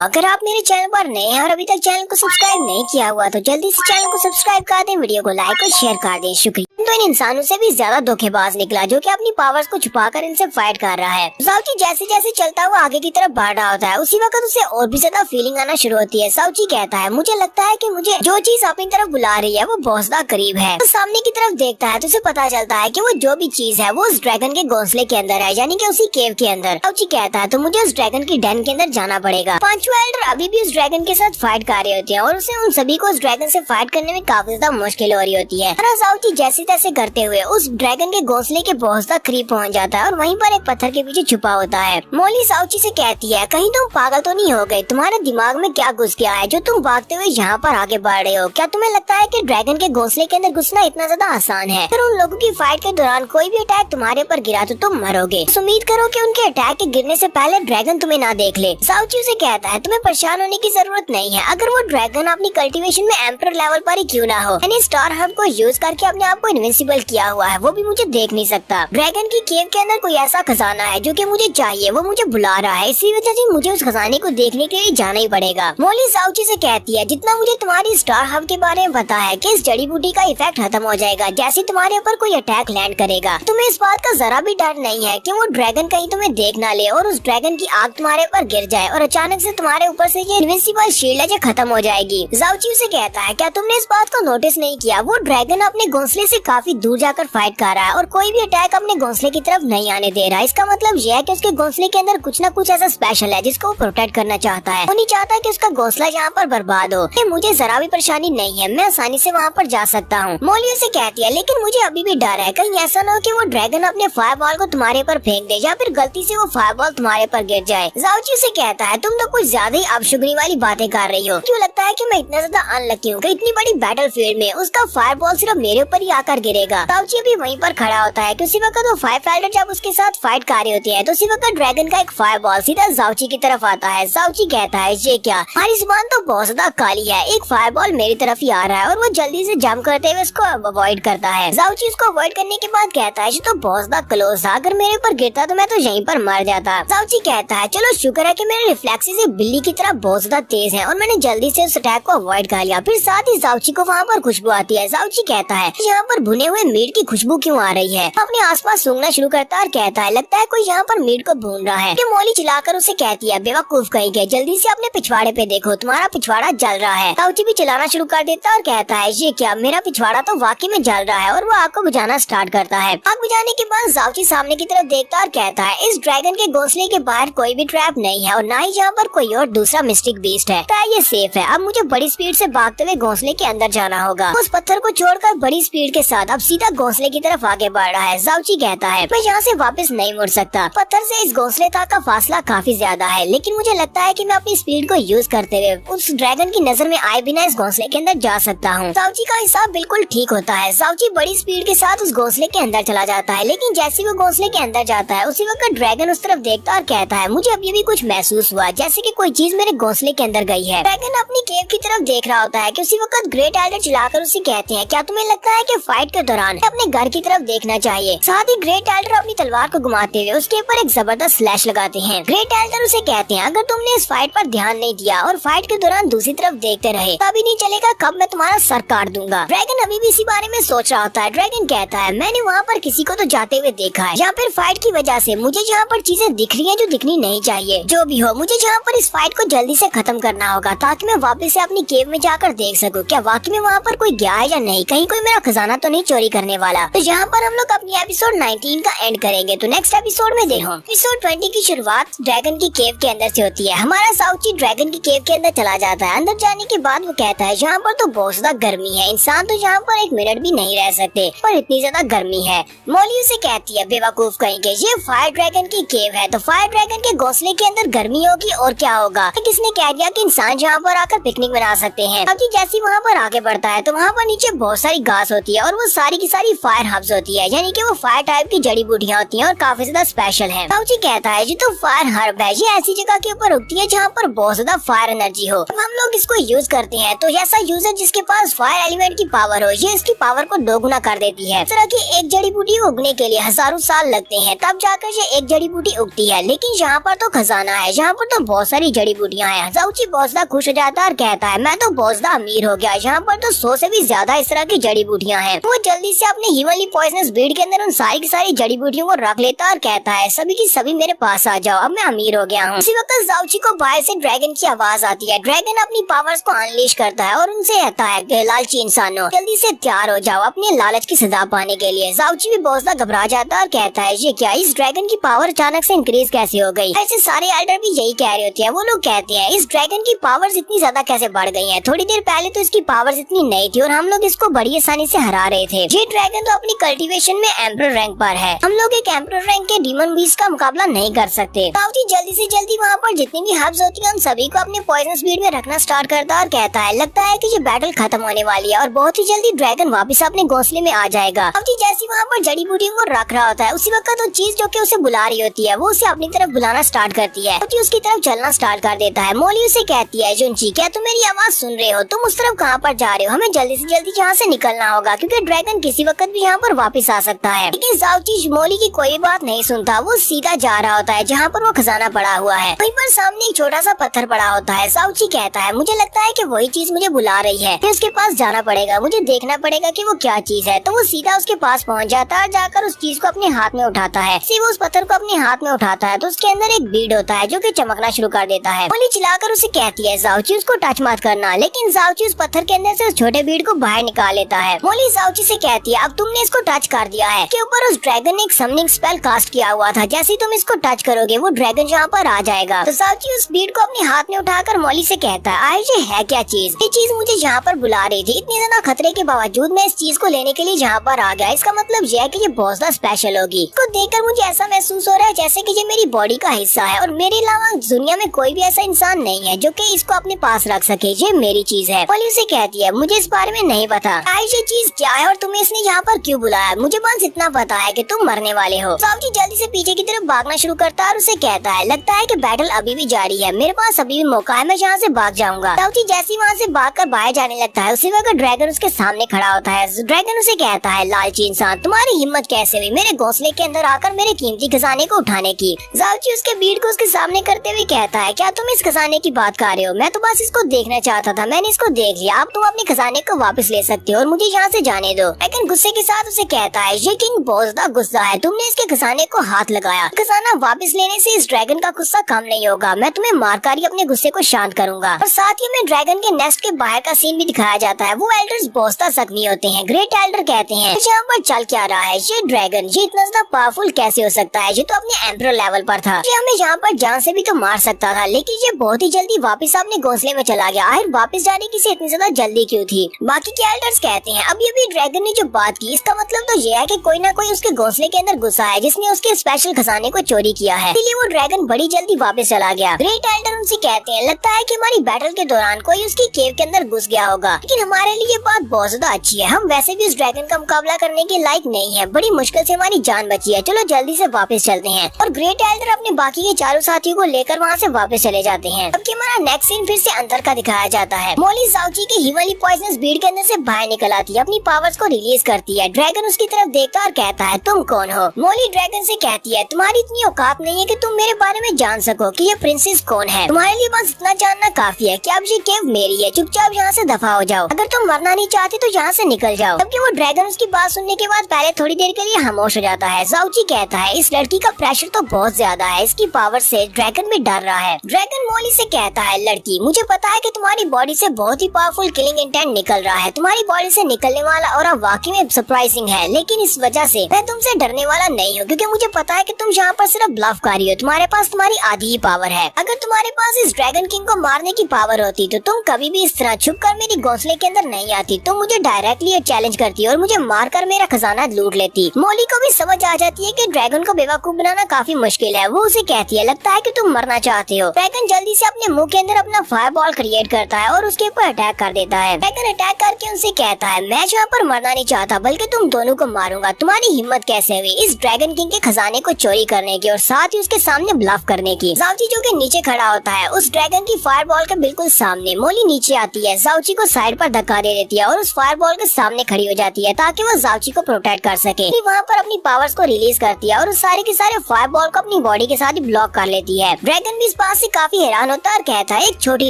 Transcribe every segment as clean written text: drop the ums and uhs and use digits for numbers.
अगर आप मेरे चैनल पर नए हैं और अभी तक चैनल को सब्सक्राइब नहीं किया हुआ तो जल्दी से चैनल को सब्सक्राइब कर दें, वीडियो को लाइक और शेयर कर दें। शुक्रिया। तो इन इंसानों से भी ज्यादा धोखेबाज निकला जो कि अपनी पावर्स को छुपाकर इनसे फाइट कर रहा है। साउची जैसे जैसे चलता हुआ आगे की तरफ बढ़ रहा होता है उसी वक्त उसे और भी ज्यादा फीलिंग आना शुरू होती है। साउची कहता है मुझे लगता है कि मुझे जो चीज अपनी तरफ बुला रही है वो बहुत ज्यादा करीब है। तो सामने की तरफ देखता है तो उसे पता चलता है कि वो जो भी चीज है वो उस ड्रैगन के घोंसले के अंदर है, यानी कि उसी केव के अंदर। साउची कहता है तो मुझे उस ड्रैगन की डेन के अंदर जाना पड़ेगा। पांचवा एल्डर अभी भी उस ड्रैगन के साथ फाइट कर रही होती है और उसे उन सभी को उस ड्रैगन से फाइट करने में काफी ज्यादा मुश्किल हो रही होती है। साउची जैसे तैसे करते हुए उस ड्रैगन के घोंसले के बहुत ज्यादा करीब पहुंच जाता है और वहीं पर एक पत्थर के पीछे छुपा होता है। मोली साउची से कहती है कहीं तुम पागल तो नहीं हो गए, तुम्हारे दिमाग में क्या घुस गया है जो तुम भागते हुए यहाँ पर आगे बढ़ रहे हो? क्या तुम्हें लगता है कि ड्रैगन के घोंसले के अंदर घुसना इतना ज्यादा आसान है? अगर उन लोगों की फाइट के दौरान कोई भी अटैक तुम्हारे पर गिरा तो तुम मरोगे। उम्मीद करो कि उनके अटैक के गिरने से पहले ड्रैगन तुम्हें ना देख ले। साउची उसे कहता है तुम्हें परेशान होने की जरूरत नहीं है, अगर वो ड्रैगन अपनी कल्टीवेशन में एम्पर लेवल पर ही क्यों ना हो, यानी स्टार हब को यूज करके अपने आप को इनविंसिबल किया हुआ है, वो भी मुझे देख नहीं सकता। ड्रैगन की केव के अंदर कोई ऐसा खजाना है जो कि मुझे चाहिए, वो मुझे बुला रहा है, इसी वजह से मुझे उस खजाने को देखने के लिए जाना ही पड़ेगा। मोली साउची से कहती है जितना मुझे तुम्हारी स्टार हब के बारे में पता है कि इस जड़ी बूटी का इफेक्ट खत्म हो जाएगा जैसे तुम्हारे ऊपर कोई अटैक लैंड करेगा। तुम्हें इस बात का जरा भी डर नहीं है कि वो ड्रैगन कहीं तुम्हें देख ना ले और उस ड्रैगन की आग तुम्हारे ऊपर गिर जाए और अचानक से तुम्हारे ऊपर से ये इनविंसिबल शील्ड है जो खत्म हो जाएगी। साउची उसे कहता है क्या तुमने इस बात को नोटिस नहीं किया, वो ड्रैगन अपने घोंसले से काफी दूर जाकर फाइट कर रहा है और कोई भी अटैक अपने घोंसले की तरफ नहीं आने दे रहा है। इसका मतलब यह है कि उसके घोंसले के अंदर कुछ न कुछ ऐसा स्पेशल है जिसको वो प्रोटेक्ट करना चाहता है। वो नहीं चाहता कि उसका घोंसला यहाँ पर बर्बाद हो। मुझे जरा भी परेशानी नहीं है, मैं आसानी से वहाँ पर जा सकता हूँ। मोली उसे कहती है लेकिन मुझे अभी भी डर है कहीं ऐसा न हो कि वो ड्रैगन अपने फायरबॉल को तुम्हारे पर फेंक दे या फिर गलती से वो फायरबॉल तुम्हारे पर गिर जाए। साउची उसे कहता है तुम तो कुछ ज्यादा ही अपशुगनी वाली बातें कर रही हो। क्यों लगता है कि मैं इतना ज्यादा अनलकी हूँ कि इतनी बड़ी बैटल फील्ड में उसका फायरबॉल सिर्फ मेरे ऊपर ही आकर गिरेगा। साउची अभी वहीं पर खड़ा होता है कि उसी वक्त वो फाइव एल्डर जब उसके साथ फाइट कर रही होती है तो उसी वक्त ड्रैगन का एक फायरबॉल सीधा साउची की तरफ आता है। साउची कहता है ये क्या, हमारी जुबान तो बहुत ज्यादा काली है, एक फायरबॉल मेरी तरफ ही आ रहा है और वो जल्दी से जंप करते हुए उसको अवॉइड करता है। साउची उसको अवॉइड करने के बाद कहता है ये तो बहुत ज्यादा क्लोज था, अगर मेरे ऊपर गिरता तो मैं तो यहीं पर मर जाता। साउची कहता है चलो शुक्र है कि मेरे रिफ्लेक्सेस बिल्ली की तरह बहुत ज्यादा तेज है और मैंने जल्दी से उस अटैक को अवॉइड कर लिया। फिर साथ ही साउची को वहाँ पर खुशबू आती है। साउची कहता है यहाँ पर भुने हुए मीट की खुशबू क्यों आ रही है? अपने आसपास सूंघना शुरू करता है और कहता है लगता है कोई यहाँ पर मीट को भून रहा है। मोली चिल्लाकर उसे कहती है बेवकूफ कहीं गए, जल्दी से अपने पिछवाड़े पे देखो, तुम्हारा पिछवाड़ा जल रहा है। साउची भी चिल्लाना शुरू कर देता है और कहता है ये क्या, मेरा पिछवाड़ा तो वाकई में जल रहा है और वो आग को बुझाना स्टार्ट करता है। आग बुझाने के बाद साउची सामने की तरफ देखता है और कहता है इस ड्रैगन के घोंसले के बाहर कोई भी ट्रैप नहीं है और न ही यहाँ पर कोई और दूसरा मिस्टिक बीस्ट है, ये सेफ है। अब मुझे बड़ी स्पीड से भागते हुए घोंसले के अंदर जाना होगा। उस पत्थर को छोड़कर बड़ी स्पीड के साथ अब सीधा घोंसले की तरफ आगे बढ़ रहा है। साउची कहता है मैं यहाँ से वापस नहीं मुड़ सकता, पत्थर से इस घोंसले तक का फासला काफी ज्यादा है, लेकिन मुझे लगता है कि मैं अपनी स्पीड को यूज करते हुए उस ड्रैगन की नजर में आए बिना इस घोंसले के अंदर जा सकता हूँ। साउची का हिसाब बिल्कुल ठीक होता है। साउची बड़ी स्पीड के साथ उस घोंसले के अंदर चला जाता है, लेकिन जैसे वो घोंसले के अंदर जाता है उसी वक्त ड्रैगन उस तरफ देखता और कहता है मुझे अभी भी कुछ महसूस हुआ जैसे कि कोई चीज मेरे घोंसले के अंदर गई है। ड्रैगन अपनी केव की तरफ देख रहा होता है कि उसी वक्त ग्रेट एल्डर चिल्लाकर उसे कहते हैं क्या तुम्हें लगता है कि फाइट के दौरान अपने घर की तरफ देखना चाहिए? साथ ही ग्रेट एल्डर अपनी तलवार को घुमाते हुए उसके ऊपर एक जबरदस्त स्लैश लगाते हैं। ग्रेट एल्डर उसे कहते हैं अगर तुमने इस फाइट पर ध्यान नहीं दिया और फाइट के दौरान दूसरी तरफ देखते रहे तभी नहीं चलेगा कब मैं तुम्हारा सर काट दूंगा। ड्रैगन अभी भी इसी बारे में सोच रहा होता है। ड्रैगन कहता है मैंने वहाँ पर किसी को तो जाते हुए देखा है, या फिर फाइट की वजह से मुझे जहाँ पर चीजें दिख रही है जो दिखनी नहीं चाहिए। जो भी हो मुझे जहाँ पर इस फाइट को जल्दी से खत्म करना होगा ताकि मैं वापस से अपनी केव में जाकर देख सकूं क्या वाकई में वहाँ पर कोई गया है या नहीं, कहीं कोई मेरा खजाना तो नहीं चोरी करने वाला। तो यहाँ पर हम लोग अपनी एपिसोड 19 का एंड करेंगे। तो नेक्स्ट एपिसोड में देखो एपिसोड 20 की शुरुआत ड्रैगन की केव के अंदर से होती है। हमारा साउची ड्रैगन की केव के अंदर चला जाता है। अंदर जाने के बाद वो कहता है यहाँ पर तो बहुत ज्यादा गर्मी है, इंसान तो यहाँ पर एक मिनट भी नहीं रह सकते पर इतनी ज्यादा गर्मी है। मोली उसे कहती है बेवकूफ कहेंगे, ये फायर ड्रैगन की केव है तो फायर ड्रैगन के घोंसले के अंदर गर्मी होगी और क्या होगा। किसने कह दिया कि इंसान यहाँ पर आकर पिकनिक बना सकते हैं। अब जैसे वहाँ पर आगे बढ़ता है तो वहाँ पर नीचे बहुत सारी घास होती है और वो सारी की सारी फायर हर्ब्स होती है, यानी कि वो फायर टाइप की जड़ी बूटियाँ होती हैं और काफी ज्यादा स्पेशल है। साउची कहता है जी तो फायर हर्ब है, ये ऐसी जगह के ऊपर उगती है जहाँ पर बहुत ज्यादा फायर एनर्जी हो। अब हम लोग इसको यूज करते हैं तो ऐसा यूजर जिसके पास फायर एलिमेंट की पावर हो, ये इसकी पावर को दोगुना कर देती है। इस तरह की एक जड़ी बूटी उगने के लिए हजारों साल लगते हैं, तब जाकर ये एक जड़ी बूटी उगती है। लेकिन यहाँ पर तो खजाना है, यहाँ पर तो बहुत सारी जड़ी बूटियाँ हैं। साउची बहुत ज्यादा खुश हो जाता है और कहता है मैं तो बहुत ज्यादा अमीर हो गया, यहाँ पर तो 100 से भी ज्यादा इस तरह की जड़ी बूटियाँ हैं। वो जल्दी से अपने हीवनली पॉइजनस बीड के अंदर उन सारी की सारी जड़ी बूटियों को रख लेता है और कहता है सभी की सभी मेरे पास आ जाओ, अब मैं अमीर हो गया हूँ। इसी वक्त साउची को बाहर से ड्रैगन की आवाज आती है। ड्रैगन अपनी पावर्स को अनलीश करता है और उनसे कहता है कि लालची इंसानों जल्दी से तैयार हो जाओ अपने लालच की सजा पाने के लिए। साउची भी बहुत ज्यादा घबरा जाता है और कहता है ये क्या, इस ड्रैगन की पावर अचानक से इंक्रीज कैसे हो गई। ऐसे सारे एल्डर भी यही कह रहे होते हैं। वो लोग कहते हैं इस ड्रैगन की पावर्स इतनी ज्यादा कैसे बढ़ गई हैं, थोड़ी देर पहले तो इसकी पावर्स इतनी नहीं थी और हम लोग इसको बड़ी आसानी से हरा रहे थे। ये ड्रैगन तो अपनी कल्टीवेशन में एम्परर रैंक पर है, हम लोग एक एम्परर रैंक के डीमन बीस्ट का मुकाबला नहीं कर सकते। साउची जल्दी से जल्दी वहाँ पर जितनी भी हर्ब्स होती है उन सभी को अपने पॉइजन स्पीड में रखना स्टार्ट करता है और कहता है लगता है कि ये बैटल खत्म होने वाली है और बहुत ही जल्दी ड्रैगन वापस अपने घोंसले में आ जाएगा। साउची जैसे वहाँ पर जड़ी बूटियों को रख रहा होता है उसी वक्त तो चीज जो कि उसे बुला रही होती है वो उसे अपनी तरफ बुलाना स्टार्ट करती है। साउची उसकी तरफ चलना स्टार्ट कर देता है। मोली उसे कहती है जुनची क्या तुम मेरी आवाज सुन रहे हो, तुम उस तरफ कहाँ पर जा रहे हो, हमें जल्दी से जल्दी यहाँ से निकलना होगा क्योंकि ड्रैगन किसी वक्त भी यहाँ पर वापस आ सकता है। लेकिन साउची मोली की कोई बात नहीं सुनता, वो सीधा जा रहा होता है जहाँ पर वो खजाना पड़ा हुआ है। वहीं पर सामने एक छोटा सा पत्थर पड़ा होता है। साउची कहता है मुझे लगता है कि वही चीज मुझे बुला रही है, फिर उसके पास जाना पड़ेगा, मुझे देखना पड़ेगा कि वो क्या चीज है। तो वो सीधा उसके पास पहुँच जाता है और जाकर उस चीज को अपने हाथ में उठाता है। वो उस पत्थर को अपने हाथ में उठाता है तो उसके अंदर एक बीड होता है जो कि चमकना शुरू कर देता है। मोली चिल्लाकर उसे कहती है साउची उसको टच मत करना, लेकिन साउची उस पत्थर के अंदर से उस छोटे बीड को बाहर निकाल लेता है। मोली साउची से कहती है अब तुमने इसको टच कर दिया है, के ऊपर उस ड्रैगन ने एक समनिंग स्पेल कास्ट किया हुआ था, जैसे ही तुम इसको टच करोगे वो ड्रैगन यहाँ पर आ जाएगा। तो साउची उस बीड को अपने हाथ में उठाकर मोली से कहता है ये है क्या चीज, ये चीज मुझे यहाँ पर बुला रही थी, इतने ज्यादा खतरे के बावजूद मैं इस चीज को लेने के लिए यहाँ पर आ गया, इसका मतलब यह है कि ये बहुत ज्यादा स्पेशल होगी। इसको देखकर मुझे ऐसा महसूस हो रहा है जैसे कि ये मेरी बॉडी का हिस्सा है और मेरे अलावा दुनिया में कोई भी ऐसा इंसान नहीं है जो कि इसको अपने पास रख सके, ये मेरी चीज है। मोली उसे कहती है मुझे इस बारे में नहीं पता ये चीज क्या है और तुम्हें इसने यहाँ पर क्यों बुलाया, मुझे बस इतना पता है कि तुम मरने वाले हो। साउची जल्दी से पीछे की तरफ भागना शुरू करता है और उसे कहता है लगता है कि बैटल अभी भी जारी है, मेरे पास अभी भी मौका है, मैं यहाँ से भाग जाऊंगा। साउची जैसे वहाँ से भागकर बाहर जाने लगता है उसी वक्त ड्रैगन उसके सामने खड़ा होता है। ड्रैगन उसे कहता है लालची इंसान तुम्हारी हिम्मत कैसे हुई मेरे घोंसले के अंदर आकर मेरे कीमती खजाने को उठाने की। साउची उसके बीड को उसके सामने करते हुए कहता है क्या तुम इस खजाने की बात कर रहे हो, मैं तो बस इसको देखना चाहता था, मैंने इसको देख लिया, अब तुम अपने खजाने को वापस ले सकते हो और मुझे यहाँ से जाने दो। लेकिन गुस्से के साथ उसे कहता है ये किंग बहुत ज्यादा गुस्सा है, तुमने इसके खजाने को हाथ लगाया, खजाना वापस लेने से इस ड्रैगन का गुस्सा कम नहीं होगा, मैं तुम्हें मारकर ही अपने गुस्से को शांत करूंगा। और साथ ही में ड्रैगन के नेस्ट के बाहर का सीन भी दिखाया जाता है। वो एल्डर्स बहुत ज्यादा जख्मी होते हैं। ग्रेट एल्डर कहते हैं यहाँ पर चल क्या रहा है, ये ड्रैगन ये इतना ज्यादा पावरफुल कैसे हो सकता है, ये तो अपने एम्परर लेवल पर था, ये हमें यहाँ पर जान से भी तो मार सकता था, लेकिन ये बहुत ही जल्दी वापस अपने घोंसले में चला गया। आखिर वापस जाने की से इतनी ज्यादा जल्दी क्यों थी। बाकी के एल्डर्स कहते हैं अभी अभी ड्रैगन ने जो बात की इसका मतलब तो ये है कि कोई ना कोई उसके घोंसले के अंदर घुसा है जिसने उसके स्पेशल खजाने को चोरी किया है, इसलिए वो ड्रैगन बड़ी जल्दी वापस चला गया। ग्रेट एल्डर उनसे कहते हैं लगता है कि हमारी बैटल के दौरान कोई उसकी केव के अंदर घुस गया होगा, लेकिन हमारे लिए ये बात बहुत ज्यादा अच्छी है, हम वैसे भी उस ड्रैगन का मुकाबला करने के लायक नहीं है, बड़ी मुश्किल से हमारी जान बची है, चलो जल्दी से वापस चलते हैं। और ग्रेट एल्डर अपने बाकी के चारों साथियों को लेकर वहाँ से वापस चले जाते हैं। अब हमारा नेक्स्ट सीन फिर से अंदर का दिखाया जाता है। मोली साउची के हीवनली पॉइजनस बीड के अंदर से बाहर निकल आती है, अपनी पावर्स को रिलीज करती है। ड्रैगन उसकी तरफ देखता और कहता है तुम कौन हो। मोली ड्रैगन से कहती है तुम्हारी इतनी औकात नहीं है कि तुम मेरे बारे में जान सको कि ये प्रिंसेस कौन है, तुम्हारे लिए बस इतना जानना काफी है कि अब ये केव मेरी है, चुपचाप यहाँ से दफा हो जाओ, अगर तुम मरना नहीं चाहते तो यहाँ से निकल जाओ। जबकि वो ड्रैगन उसकी बात सुनने के बाद पहले थोड़ी देर के लिए खामोश हो जाता है। साउची कहता है इस लड़की का प्रेशर तो बहुत ज्यादा है, इसकी पावर से ड्रैगन भी डर रहा है। ड्रैगन मोली से कहता है लड़की मुझे पता है कि तुम्हारी बॉडी से बहुत ही पावरफुल किलिंग इंटेंट निकल रहा है, तुम्हारी बॉडी से निकलने वाला और वाकई में सरप्राइजिंग है, लेकिन इस वजह से मैं तुमसे डरने वाला नहीं हूँ क्योंकि मुझे पता है कि तुम यहाँ पर सिर्फ ब्लफ कर रही हो, तुम्हारे पास तुम्हारी आधी ही पावर है। अगर तुम्हारे पास इस ड्रैगन किंग को मारने की पावर होती तो तुम कभी भी इस तरह छुप कर मेरी घोंसले के अंदर नहीं आती, तुम मुझे डायरेक्टली चैलेंज करती और मुझे मारकर मेरा खजाना लूट लेती। मोली को भी समझ आ जाती है कि ड्रैगन को बेवकूफ बनाना काफी मुश्किल है। वो उसे कहती है लगता है कि तुम मरना चाहते हो। ड्रैगन जल्दी से अपने मुंह के अंदर अपना फायर बॉल बॉल क्रिएट करता है और उसके ऊपर अटैक कर देता है। ड्रैगन अटैक करके उनसे कहता है, मैं यहाँ पर मरना नहीं चाहता बल्कि तुम दोनों को मारूंगा। तुम्हारी हिम्मत कैसे हुई इस ड्रैगन किंग के खजाने को चोरी करने की और साथ ही उसके सामने ब्लफ करने की। जाओची जो कि नीचे खड़ा होता है उस ड्रैगन की फायर बॉल के बिल्कुल सामने। मोली नीचे आती है, जाओची को साइड पर धक्का दे देती है और उस फायर बॉल के सामने खड़ी हो जाती है ताकि वो जाओची को प्रोटेक्ट कर सके। वहाँ पर अपनी पावर्स को रिलीज करती है और उस सारे के सारे फायर बॉल को अपनी बॉडी के साथ ही ब्लॉक कर लेती है। ड्रैगन भी इस बात से काफी हैरान होता है और कहता है, एक छोटी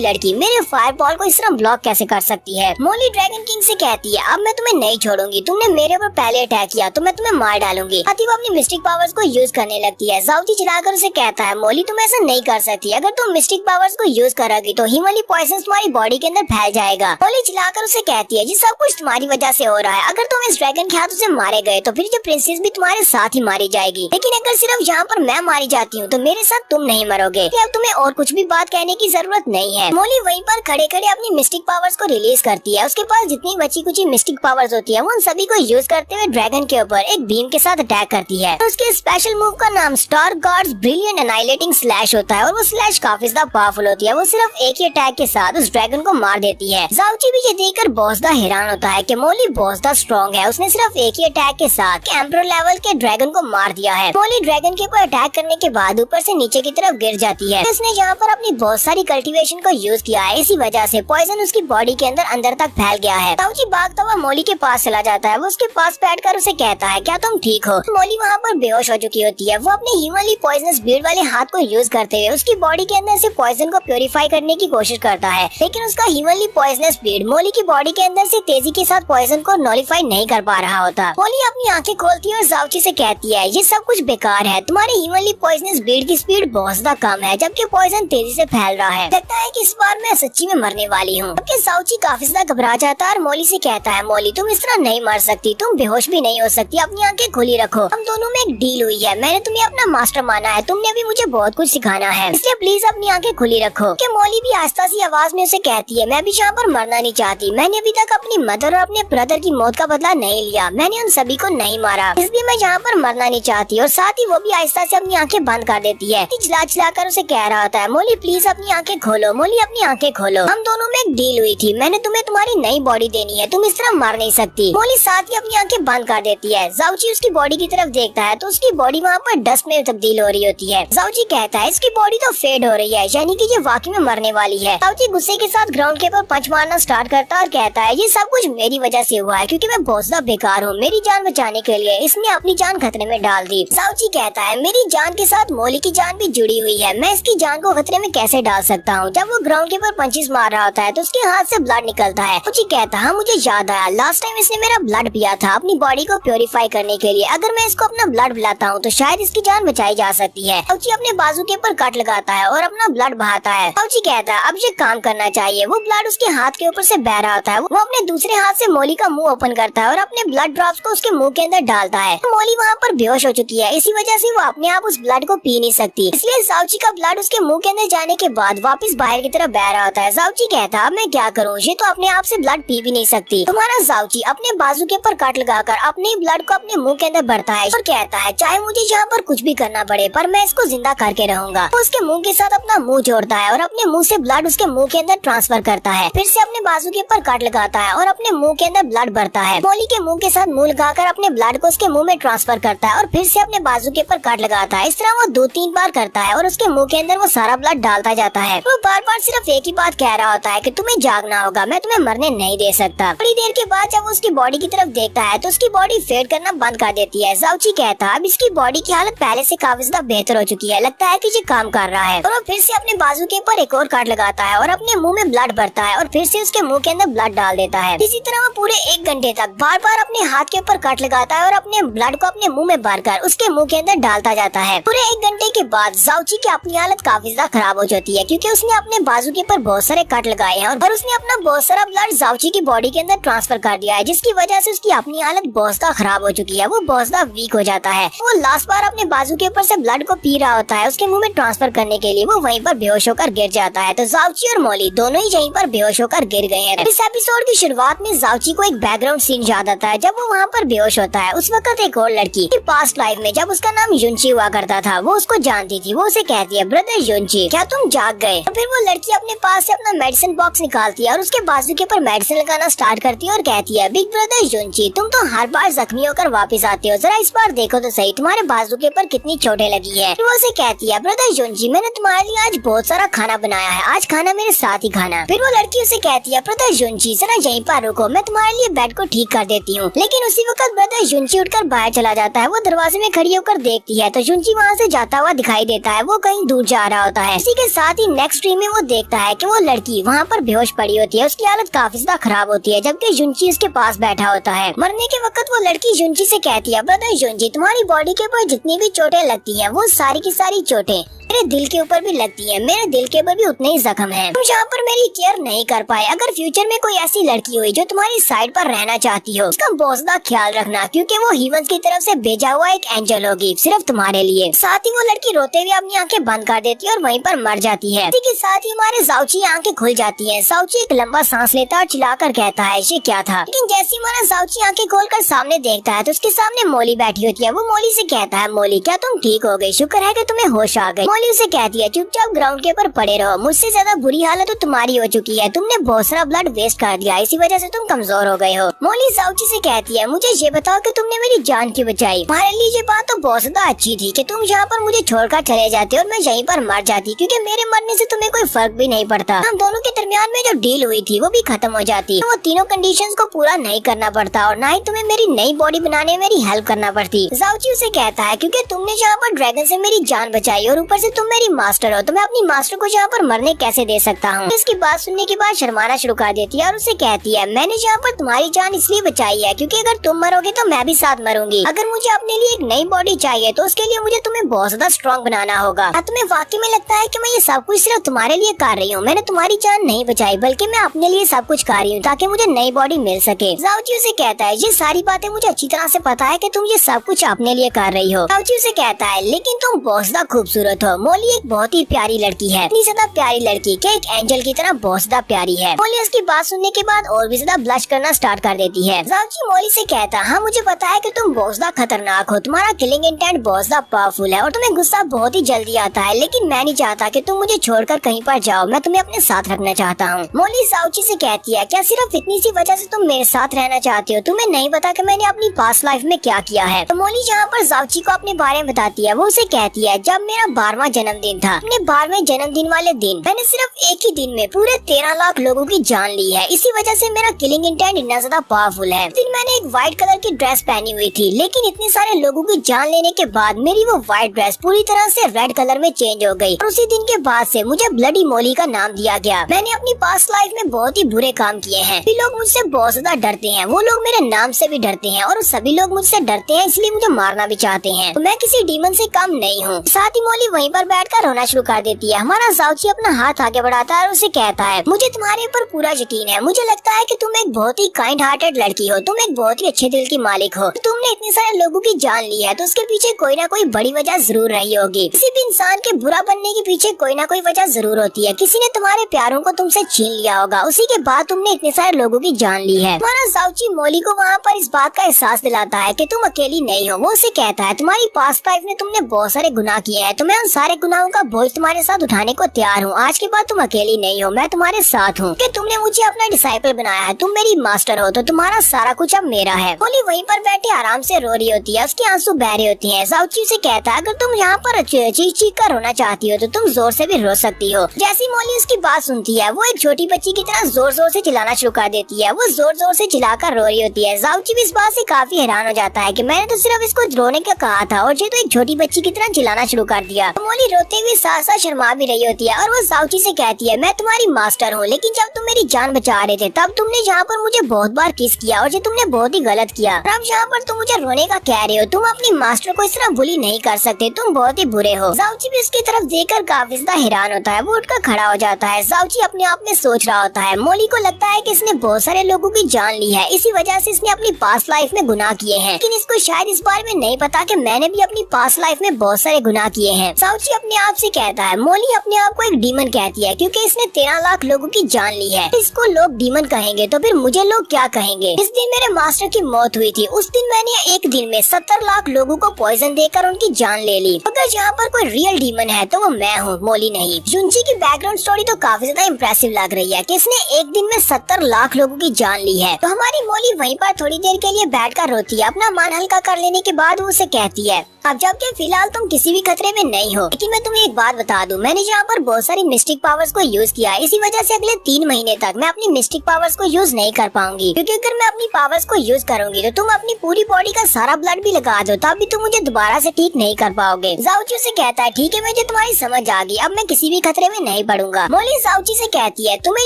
लड़की मेरे फायर बॉल को इस तरह ब्लॉक कैसे कर सकती है। मोली ड्रैगन किंग से कहती है, अब मैं तुम्हें नहीं छोड़ूंगी, तुमने मेरे ऊपर पहले अटैक किया तो मैं तुम्हें मार डालूंगी। अति वो अपनी मिस्टिक पावर्स को यूज करने लगती है। जाओची चिल्लाकर उसे कहता है, मोली तुम ऐसा नहीं कर सकती, अगर तुम मिस्टिक पावर्स को यूज करोगी तो हिमालय पॉइजन तुम्हारी बॉडी के अंदर फैल जाएगा। मोली चिल्लाकर उसे कहती है, जी सब कुछ तुम्हारी वजह से हो रहा है, अगर तुम इस ड्रैगन के हाथों से मारे गए तो फिर जो प्रिंसेस भी तुम्हारे साथ ही मारी जाएगी, लेकिन अगर सिर्फ यहाँ पर मैं मारी जाती हूँ तो मेरे साथ तुम नहीं मरोगे। अब तुम्हें और कुछ भी बात कहने की जरूरत नहीं है। मोली वहीं पर खड़े खड़े अपनी मिस्टिक पावर्स को रिलीज करती है। उसके पास जितनी बची कुछ मिस्टिक पावर्स होती है वो उन सभी को यूज करते हुए ड्रैगन के ऊपर एक बीम के साथ अटैक करती है। उसके स्पेशल मूव का नाम स्टार गार्ड्स ब्रिलियंट एनाइलेटिंग स्लैश होता है और वो स्लैश काफी ज्यादा पावरफुल होती है। वो सिर्फ एक ही अटैक के साथ उस ड्रैगन को मार देती है। जाओची भी ये देखकर बहुत ज्यादा हैरान होता है कि मोली बहुत ज्यादा स्ट्रॉन्ग है, उसने सिर्फ एक ही अटैक के साथ एम्परर लेवल के ड्रैगन को मार दिया है। मोली ड्रैगन के ऊपर अटैक करने के बाद ऊपर से नीचे की तरफ गिर जाती है। उसने यहाँ पर अपनी बहुत सारी कल्टीवेशन को यूज किया है, इसी वजह से पॉइजन उसकी बॉडी के अंदर तक फैल गया है। जाओची भागता हुआ मोली के पास चला जाता है। वो उसके पास बैठकर उसे कहता है, क्या तुम ठीक हो? मोली वहाँ पर बेहोश हो चुकी होती है। वो अपने ह्यूमनली पॉइजनस ब्लेड वाले हाथ को यूज करते हुए उसकी बॉडी के अंदर से पॉइजन को प्योरीफाई करने की कोशिश करता है, लेकिन उसका ह्यूमनली पॉइजनस ब्लेड मोली की बॉडी के अंदर से तेजी के साथ पॉइजन को नॉलिफाई नहीं कर पा रहा होता। मोली अपनी आंखें खोलती है और जाओची से कहती है, ये सब कुछ बेकार है, तुम्हारे ह्यूमनली पॉइजनस ब्लेड की स्पीड बहुत ज्यादा कम है जबकि पॉइजन तेजी से फैल रहा है। लगता है कि इस बार मैं सच्ची में मरने वाली हूँ। जाओची काफी ज्यादा घबरा जाता है और मोली से कहता है, मोली तुम इस तरह नहीं मर सकती, तुम बेहोश भी नहीं हो सकती, अपनी आंखें खुली रखो। हम दोनों में एक डील हुई है, मैंने तुम्हें अपना मास्टर माना है, तुमने भी मुझे बहुत कुछ सिखाना है, इसलिए प्लीज अपनी आंखें खुली रखो। कि मोली भी आस्ता सी आवाज में उसे कहती है, मैं भी यहाँ पर मरना नहीं चाहती, मैंने अभी तक अपनी मदर और अपने ब्रदर की मौत का बदला नहीं लिया, मैंने उन सभी को नहीं मारा, इसलिए मैं यहाँ पर मरना नहीं चाहती। और साथ ही वो भी आहिस्ता से अपनी आंखें बंद कर देती है। चिल्ला चिल्ला कर उसे कह रहा होता है, मोली प्लीज अपनी आंखें खोलो, मोली अपनी आंखें खोलो, हम दोनों में एक डील हुई थी, मैंने तुम्हें तुम्हारी नई बॉडी देनी है, तुम इस तरह मर नहीं सकती। मोली साथ ही अपनी आंखें बंद कर देती है। जाओची उसकी बॉडी की तरफ देखता है तो उसकी बॉडी वहाँ पर डस्ट में तब्दील हो रही होती है। जाओची कहता है, इसकी बॉडी तो फेड हो रही है, यानी कि ये वाकई में मरने वाली है। जाओची गुस्से के साथ ग्राउंड के ऊपर पंच मारना स्टार्ट करता है और कहता है, ये सब कुछ मेरी वजह से हुआ है क्योंकि मैं बहुत ज्यादा बेकार हूँ, मेरी जान बचाने के लिए इसने अपनी जान खतरे में डाल दी। जाओची कहता है, मेरी जान के साथ मोली की जान भी जुड़ी हुई है, मैं इसकी जान को खतरे में कैसे डाल सकता हूँ। जब वो ग्राउंड के ऊपर पंचेस मार रहा होता है तो उसके हाथ से ब्लड निकलता है। जाओची कहता है, मुझे याद आया, लास्ट टाइम इसने मेरा ब्लड पिया था अपनी बॉडी को प्योरीफाई करने के लिए, अगर मैं इसको अपना ब्लड पिलाता हूँ तो शायद इसकी जान बचाई जा सकती है। जाओची अपने बाजू के ऊपर कट लगाता है और अपना ब्लड बहाता है। जाओची कहता है, अब ये काम करना चाहिए। वो ब्लड उसके हाथ के ऊपर से बह रहा होता है। वो अपने दूसरे हाथ से मोली का मुंह ओपन करता है और अपने ब्लड ड्रॉप्स को उसके मुंह के अंदर डालता है। मोली वहाँ पर बेहोश हो चुकी है, इसी वजह से वो अपने आप उस ब्लड को पी नहीं सकती, इसलिए जाओची का ब्लड उसके मुंह के अंदर जाने के बाद वापस बाहर की तरफ बह रहा होता है। जाओची कहता है, मैं क्या करूँ, ये तो अपने आप से ब्लड पी भी नहीं सकती। तुम्हारा जाओची अपने बाजू के ऊपर कट लगाकर अपने ब्लड को अपने मुंह के अंदर भरता है और कहता है, चाहे मुझे यहाँ पर कुछ भी करना पड़े पर मैं इसको जिंदा करके रहूंगा। वो उसके मुंह के साथ अपना मुंह जोड़ता है और अपने मुंह से ब्लड उसके मुंह के अंदर ट्रांसफर करता है। फिर से अपने बाजू के ऊपर कट लगाता है और अपने मुंह के अंदर ब्लड भरता है। मोली के मुंह के साथ मुंह लगाकर अपने ब्लड को उसके मुंह में ट्रांसफर करता है और फिर से अपने बाजू के ऊपर कट लगाता है। इस तरह वो 2-3 बार करता है और उसके मुंह के अंदर वो सारा ब्लड डालता जाता है। वो बार बार सिर्फ एक ही बात कह रहा होता है कि तुम्हें जागना होगा, मैं तुम्हें मरने नहीं दे सकता। थोड़ी देर के बाद जब वो उसकी बॉडी की तरफ देखता है तो उसकी बॉडी फेड करना बंद कर देती है। जाओची कहता है, अब इसकी बॉडी की हालत पहले से काफी ज्यादा बेहतर हो चुकी है, लगता है कि ये काम कर रहा है। और वो फिर से अपने बाजू के ऊपर एक और कट लगाता है और अपने मुंह में ब्लड भरता है और फिर से उसके मुंह के अंदर ब्लड डाल देता है। इसी तरह वो पूरे 1 घंटे तक बार बार अपने हाथ के ऊपर कट लगाता है और अपने ब्लड को अपने मुंह में भरकर उसके मुंह के अंदर डालता जाता है। पूरे 1 घंटे के बाद जाओची की अपनी हालत काफी ज्यादा खराब हो जाती है क्योंकि उसने अपने बाजू के ऊपर बहुत सारे कट लगाए हैं और उसने अपना बहुत सारा ब्लड जाओची की बॉडी के अंदर ट्रांसफर कर दिया है, जिसकी वजह से उसकी अपनी हालत बहुत ज्यादा खराब हो चुकी है। वो बहुत ज्यादा वीक हो जाता है। वो लास्ट बार अपने बाजू के ऊपर से ब्लड को पी रहा होता है उसके मुंह में ट्रांसफर करने के लिए। वो वहीं पर बेहोश होकर गिर जाता है। तो जाओची और मोली दोनों ही यहीं पर बेहोश होकर गिर गए हैं। इस एपिसोड की शुरुआत में जाओची को एक बैकग्राउंड सीन याद आता है जब वो वहाँ पर बेहोश होता है। उस वक्त एक और लड़की पास्ट लाइफ में जब उसका नाम युनची हुआ करता था वो उसको जानती थी। वो उसे कहती है, ब्रदर युनची क्या तुम जाग गए? तो फिर वो लड़की अपने अपने पास से अपना मेडिसिन बॉक्स निकालती है और उसके बाजू के ऊपर मेडिसिन लगाना स्टार्ट करती है और कहती है, बिग ब्रदर जुनची, तुम तो हर बार जख्मी होकर वापस आते हो, जरा इस बार देखो तो सही तुम्हारे बाजू के ऊपर कितनी चोटें लगी है। फिर वो उसे कहती है, ब्रदर जुनची, मैंने तुम्हारे लिए आज बहुत सारा खाना बनाया है, आज खाना मेरे साथ ही खाना। फिर वो लड़की उसे कहती है, ब्रदर जुनची, जरा यहीं पर रुको, मैं तुम्हारे लिए बेड को ठीक कर देती हूँ। लेकिन उसी वक्त ब्रदर जुनची उठकर बाहर चला जाता है। वो दरवाजे में खड़ी होकर देखती है तो जुनची वहाँ से जाता हुआ दिखाई देता है। वो कहीं दूर जा रहा होता है। इसी के साथ ही नेक्स्ट ड्रीम में वो देखता है कि वो लड़की वहाँ पर बेहोश पड़ी होती है, उसकी हालत काफी ज्यादा खराब होती है, जबकि जुनची उसके पास बैठा होता है। मरने के वक्त वो लड़की जुनची से कहती है, ब्रदर जुनची, तुम्हारी बॉडी के ऊपर जितनी भी चोटें लगती हैं वो सारी की सारी चोटें मेरे दिल के ऊपर भी लगती है, मेरे दिल के ऊपर भी उतने ही जख्म है। तुम जहाँ पर मेरी केयर नहीं कर पाए, अगर फ्यूचर में कोई ऐसी लड़की हुई जो तुम्हारी साइड पर रहना चाहती हो, उसका बहुत ज्यादा ख्याल रखना, क्योंकि वो हीवंस की तरफ से भेजा हुआ एक एंजल होगी सिर्फ तुम्हारे लिए। साथ ही वो लड़की रोते हुए अपनी आंखें बंद कर देती है और वहीं पर मर जाती है। इसी के साथ ही हमारे जाउची आंखें खुल जाती है। जाउची एक लंबा सांस लेता है और चिल्लाकर कहता है, ये क्या था। लेकिन जैसे हमारा जाउची आंखें खोलकर सामने देखता है तो उसके सामने मोली बैठी होती है। वो मोली से कहता है, मोली, क्या तुम ठीक हो गई? शुक्र है कि तुम्हें होश आ गई। मोली उसे कहती है, चुपचाप ग्राउंड के ऊपर पड़े रहो, मुझसे ज्यादा बुरी हालत तो तुम्हारी हो चुकी है, तुमने बहुत सारा ब्लड वेस्ट कर दिया, इसी वजह से तुम कमजोर हो गए हो। मोली जाउची से कहती है, मुझे ये बताओ कि तुमने मेरी जान क्यों बचाई? तुम्हारे लिए ये बात तो बहुत ज्यादा अच्छी थी कि तुम यहाँ पर मुझे छोड़कर चले जाते और मैं यहीं पर मर जाती, क्योंकि मेरे मरने से तुम्हें कोई फर्क भी नहीं पड़ता। हम दोनों के दरमियान में जो डील हुई थी वो भी खत्म हो जाती, तो वो तीनों कंडीशंस को पूरा नहीं करना पड़ता और न ही तुम्हें मेरी नई बॉडी बनाने में मेरी हेल्प करना पड़ती। जाउची उसे कहता है, क्योंकि तुमने यहाँ पर ड्रैगन से मेरी जान बचाई और ऊपर से तुम मेरी मास्टर हो, तो मैं अपनी मास्टर को यहाँ पर मरने कैसे दे सकता हूँ। इसकी बात सुनने के बाद शर्माना शुरू कर देती है और उसे कहती है, मैंने यहाँ पर तुम्हारी जान इसलिए बचाई है क्योंकि अगर तुम मरोगे तो मैं भी साथ मरूंगी। अगर मुझे अपने लिए एक नई बॉडी चाहिए तो उसके लिए मुझे तुम्हें बहुत ज्यादा स्ट्रॉन्ग बनाना होगा। तुम्हें वाकई में लगता है कि मैं ये सब कुछ सिर्फ तुम्हारे लिए कर रही हूँ? मैंने तुम्हारी जान नहीं बचाई, बल्कि मैं अपने लिए सब कुछ कर रही हूँ ताकि मुझे नई बॉडी मिल सके। जाउची उसे कहता है, ये सारी बातें मुझे अच्छी तरह से पता है कि तुम ये सब कुछ अपने लिए कर रही हो। जाउची उसे कहता है, लेकिन तुम बहुत ज्यादा खूबसूरत हो। मोली एक बहुत ही प्यारी लड़की है, इतनी ज्यादा प्यारी लड़की कि एक एंजल की तरह बहुत ज्यादा प्यारी है। मोली उसकी बात सुनने के बाद और भी ज्यादा ब्लश करना स्टार्ट कर देती है। जाउची मोली से कहता है, हाँ मुझे पता है कि तुम बहुत ज्यादा खतरनाक हो, तुम्हारा किलिंग इंटेंट बहुत ज्यादा पावरफुल है और तुम्हें गुस्सा बहुत ही जल्दी आता है, लेकिन मैं नहीं चाहता कि तुम मुझे छोड़कर कहीं पर जाओ, मैं तुम्हें अपने साथ रखना चाहता हूँ। मोली जाउची से कहती है, क्या सिर्फ इतनी सी वजह से तुम मेरे साथ रहना चाहती हो? तुम्हें नहीं पता कि मैंने अपनी पास्ट लाइफ में क्या किया है? तो मोली जहाँ पर जाउची को अपने बारे में बताती है, वो उसे कहती है, जब मेरा 12वां जन्मदिन था, अपने 12वें जन्मदिन वाले दिन मैंने सिर्फ एक ही दिन में पूरे 13 लाख लोगों की जान ली है। इसी वजह से मेरा किलिंग इंटेंट इतना ज्यादा पावरफुल है। दिन मैंने एक व्हाइट कलर की ड्रेस पहनी हुई थी, लेकिन इतने सारे लोगों की जान लेने के बाद मेरी वो व्हाइट ड्रेस पूरी तरह से रेड कलर में चेंज हो गई और उसी दिन के बाद से मुझे ब्लडी मोली का नाम दिया गया। मैंने अपनी पास्ट लाइफ में बहुत ही बुरे काम किए हैं, सभी लोग मुझसे बहुत ज्यादा डरते हैं, वो लोग मेरे नाम से भी डरते हैं और सभी लोग मुझसे डरते हैं, इसलिए मुझे मारना भी चाहते हैं। तो मैं किसी डीमन से कम नहीं हूँ। साथ ही मोली वहीं पर बैठकर रोना शुरू कर देती है। हमारा जाउची अपना हाथ आगे बढ़ाता है और उसे कहता है, मुझे तुम्हारे ऊपर पूरा यकीन है, मुझे लगता है कि तुम एक बहुत ही काइंड हार्टेड लड़की हो, तुम एक बहुत ही अच्छे दिल की मालिक हो। तुमने इतने सारे लोगों की जान ली है तो उसके पीछे कोई ना कोई बड़ी वजह जरूर रही होगी। किसी भी इंसान के बुरा बनने के पीछे कोई ना कोई वजह जरूर होती है। किसी ने तुम्हारे प्यारों को तुमसे छीन लिया होगा, उसी के बाद तुमने इतने सारे लोगों की जान ली है। हमारा जाउची मोली को वहाँ पर इस बात का एहसास दिलाता है कि तुम अकेली नहीं हो। वो उसे कहता है, तुम्हारी पास्ट लाइफ में तुमने बहुत सारे गुनाह किए हैं, तो मैं उन सारे गुनाहों का बोझ तुम्हारे साथ उठाने को तैयार हूँ। आज के बाद तुम अकेली नहीं हो, मैं तुम्हारे साथ हूँ कि तुमने मुझे अपना डिसाइपल बनाया है, तुम मेरी मास्टर हो, तो तुम्हारा सारा कुछ अब मेरा है। मोली वहीं पर बैठे आराम से रो रही होती है, उसके आंसू बह रहे होती हैं। जाउची से कहता है, अगर तुम यहाँ पर चीख चीख कर रोना चाहती हो तो तुम जोर से भी रो सकती हो। जैसी मोली उसकी बात सुनती है, वो एक छोटी बच्ची की तरह जोर जोर से चिल्लाना शुरू कर देती है। वो जोर जोर से चिल्लाकर रो रही होती है। जाउची भी इस बात से काफी हैरान हो जाता है कि मैंने तो सिर्फ इसको रोने का कहा था और ये तो एक छोटी बच्ची की तरह चिल्लाना शुरू कर दिया। मोली रोते हुए साथ साथ शर्मा भी रही होती है और वो जाउची से कहती है, मैं तुम्हारी मास्टर हूँ, लेकिन जब तुम मेरी जान बचा रहे थे तब तुमने यहाँ पर मुझे बहुत बार किस किया और ये तुमने बहुत ही गलत किया। अब यहाँ पर तुम मुझे रोने का कह रहे हो, तुम अपनी मास्टर को इस तरह बुली नहीं कर सकते, तुम बहुत ही बुरे हो। जाउची भी उसकी तरफ देखकर काफी ज्यादा हैरान होता है। वो उठकर खड़ा हो जाता है। जाउची अपने आप में सोच रहा होता है, मोली को लगता है कि इसने बहुत सारे लोगों की जान ली है, इसी वजह से इसने अपनी पास्ट लाइफ में गुनाह किए हैं, लेकिन इसको शायद इस बारे में नहीं पता कि मैंने भी अपनी पास्ट लाइफ में बहुत सारे गुनाह किए हैं। जाउची अपने आप से कहता है, मोली अपने आप को एक डीमन कहती है क्योंकि इसने 13 लाख लोगों की जान ली है। इसको लोग डीमन कहेंगे तो फिर मुझे लोग क्या कहेंगे? इस दिन मेरे मास्टर की मौत हुई थी, उस दिन मैंने एक दिन में 70 लाख लोगों को पॉइजन देकर उनकी जान ले ली। अगर यहाँ पर कोई रियल डीमन है तो वो मैं हूँ, मोली नहीं। जुनची की बैकग्राउंड स्टोरी तो काफी ज्यादा इम्प्रेसिव लग रही है कि इसने एक दिन में 70 लाख लोगों की जान ली है। तो हमारी मोली वहीं पर थोड़ी देर के लिए बैठकर रोती है। अपना मन हल्का कर लेने के बाद वो उसे कहती है, अब जबकि फिलहाल तुम किसी भी खतरे में नहीं हो, लेकिन मैं तुम्हें एक बात बता दूं, मैंने यहाँ पर बहुत सारी मिस्टिक पावर्स को यूज किया है। इसी वजह से अगले 3 महीने तक मैं अपनी मिस्टिक पावर्स को यूज नहीं कर पाऊंगी, क्योंकि अगर मैं अपनी पावर्स को यूज करूंगी तो तुम अपनी पूरी बॉडी का सारा ब्लड भी लगा दो, तब भी तुम मुझे दोबारा से ठीक नहीं कर पाओगे। जाओची से कहता है, ठीक है, मुझे तुम्हारी समझ आ गई, अब मैं किसी भी खतरे में नहीं पड़ूंगा। मोली जाओची से कहती है, तुम्हें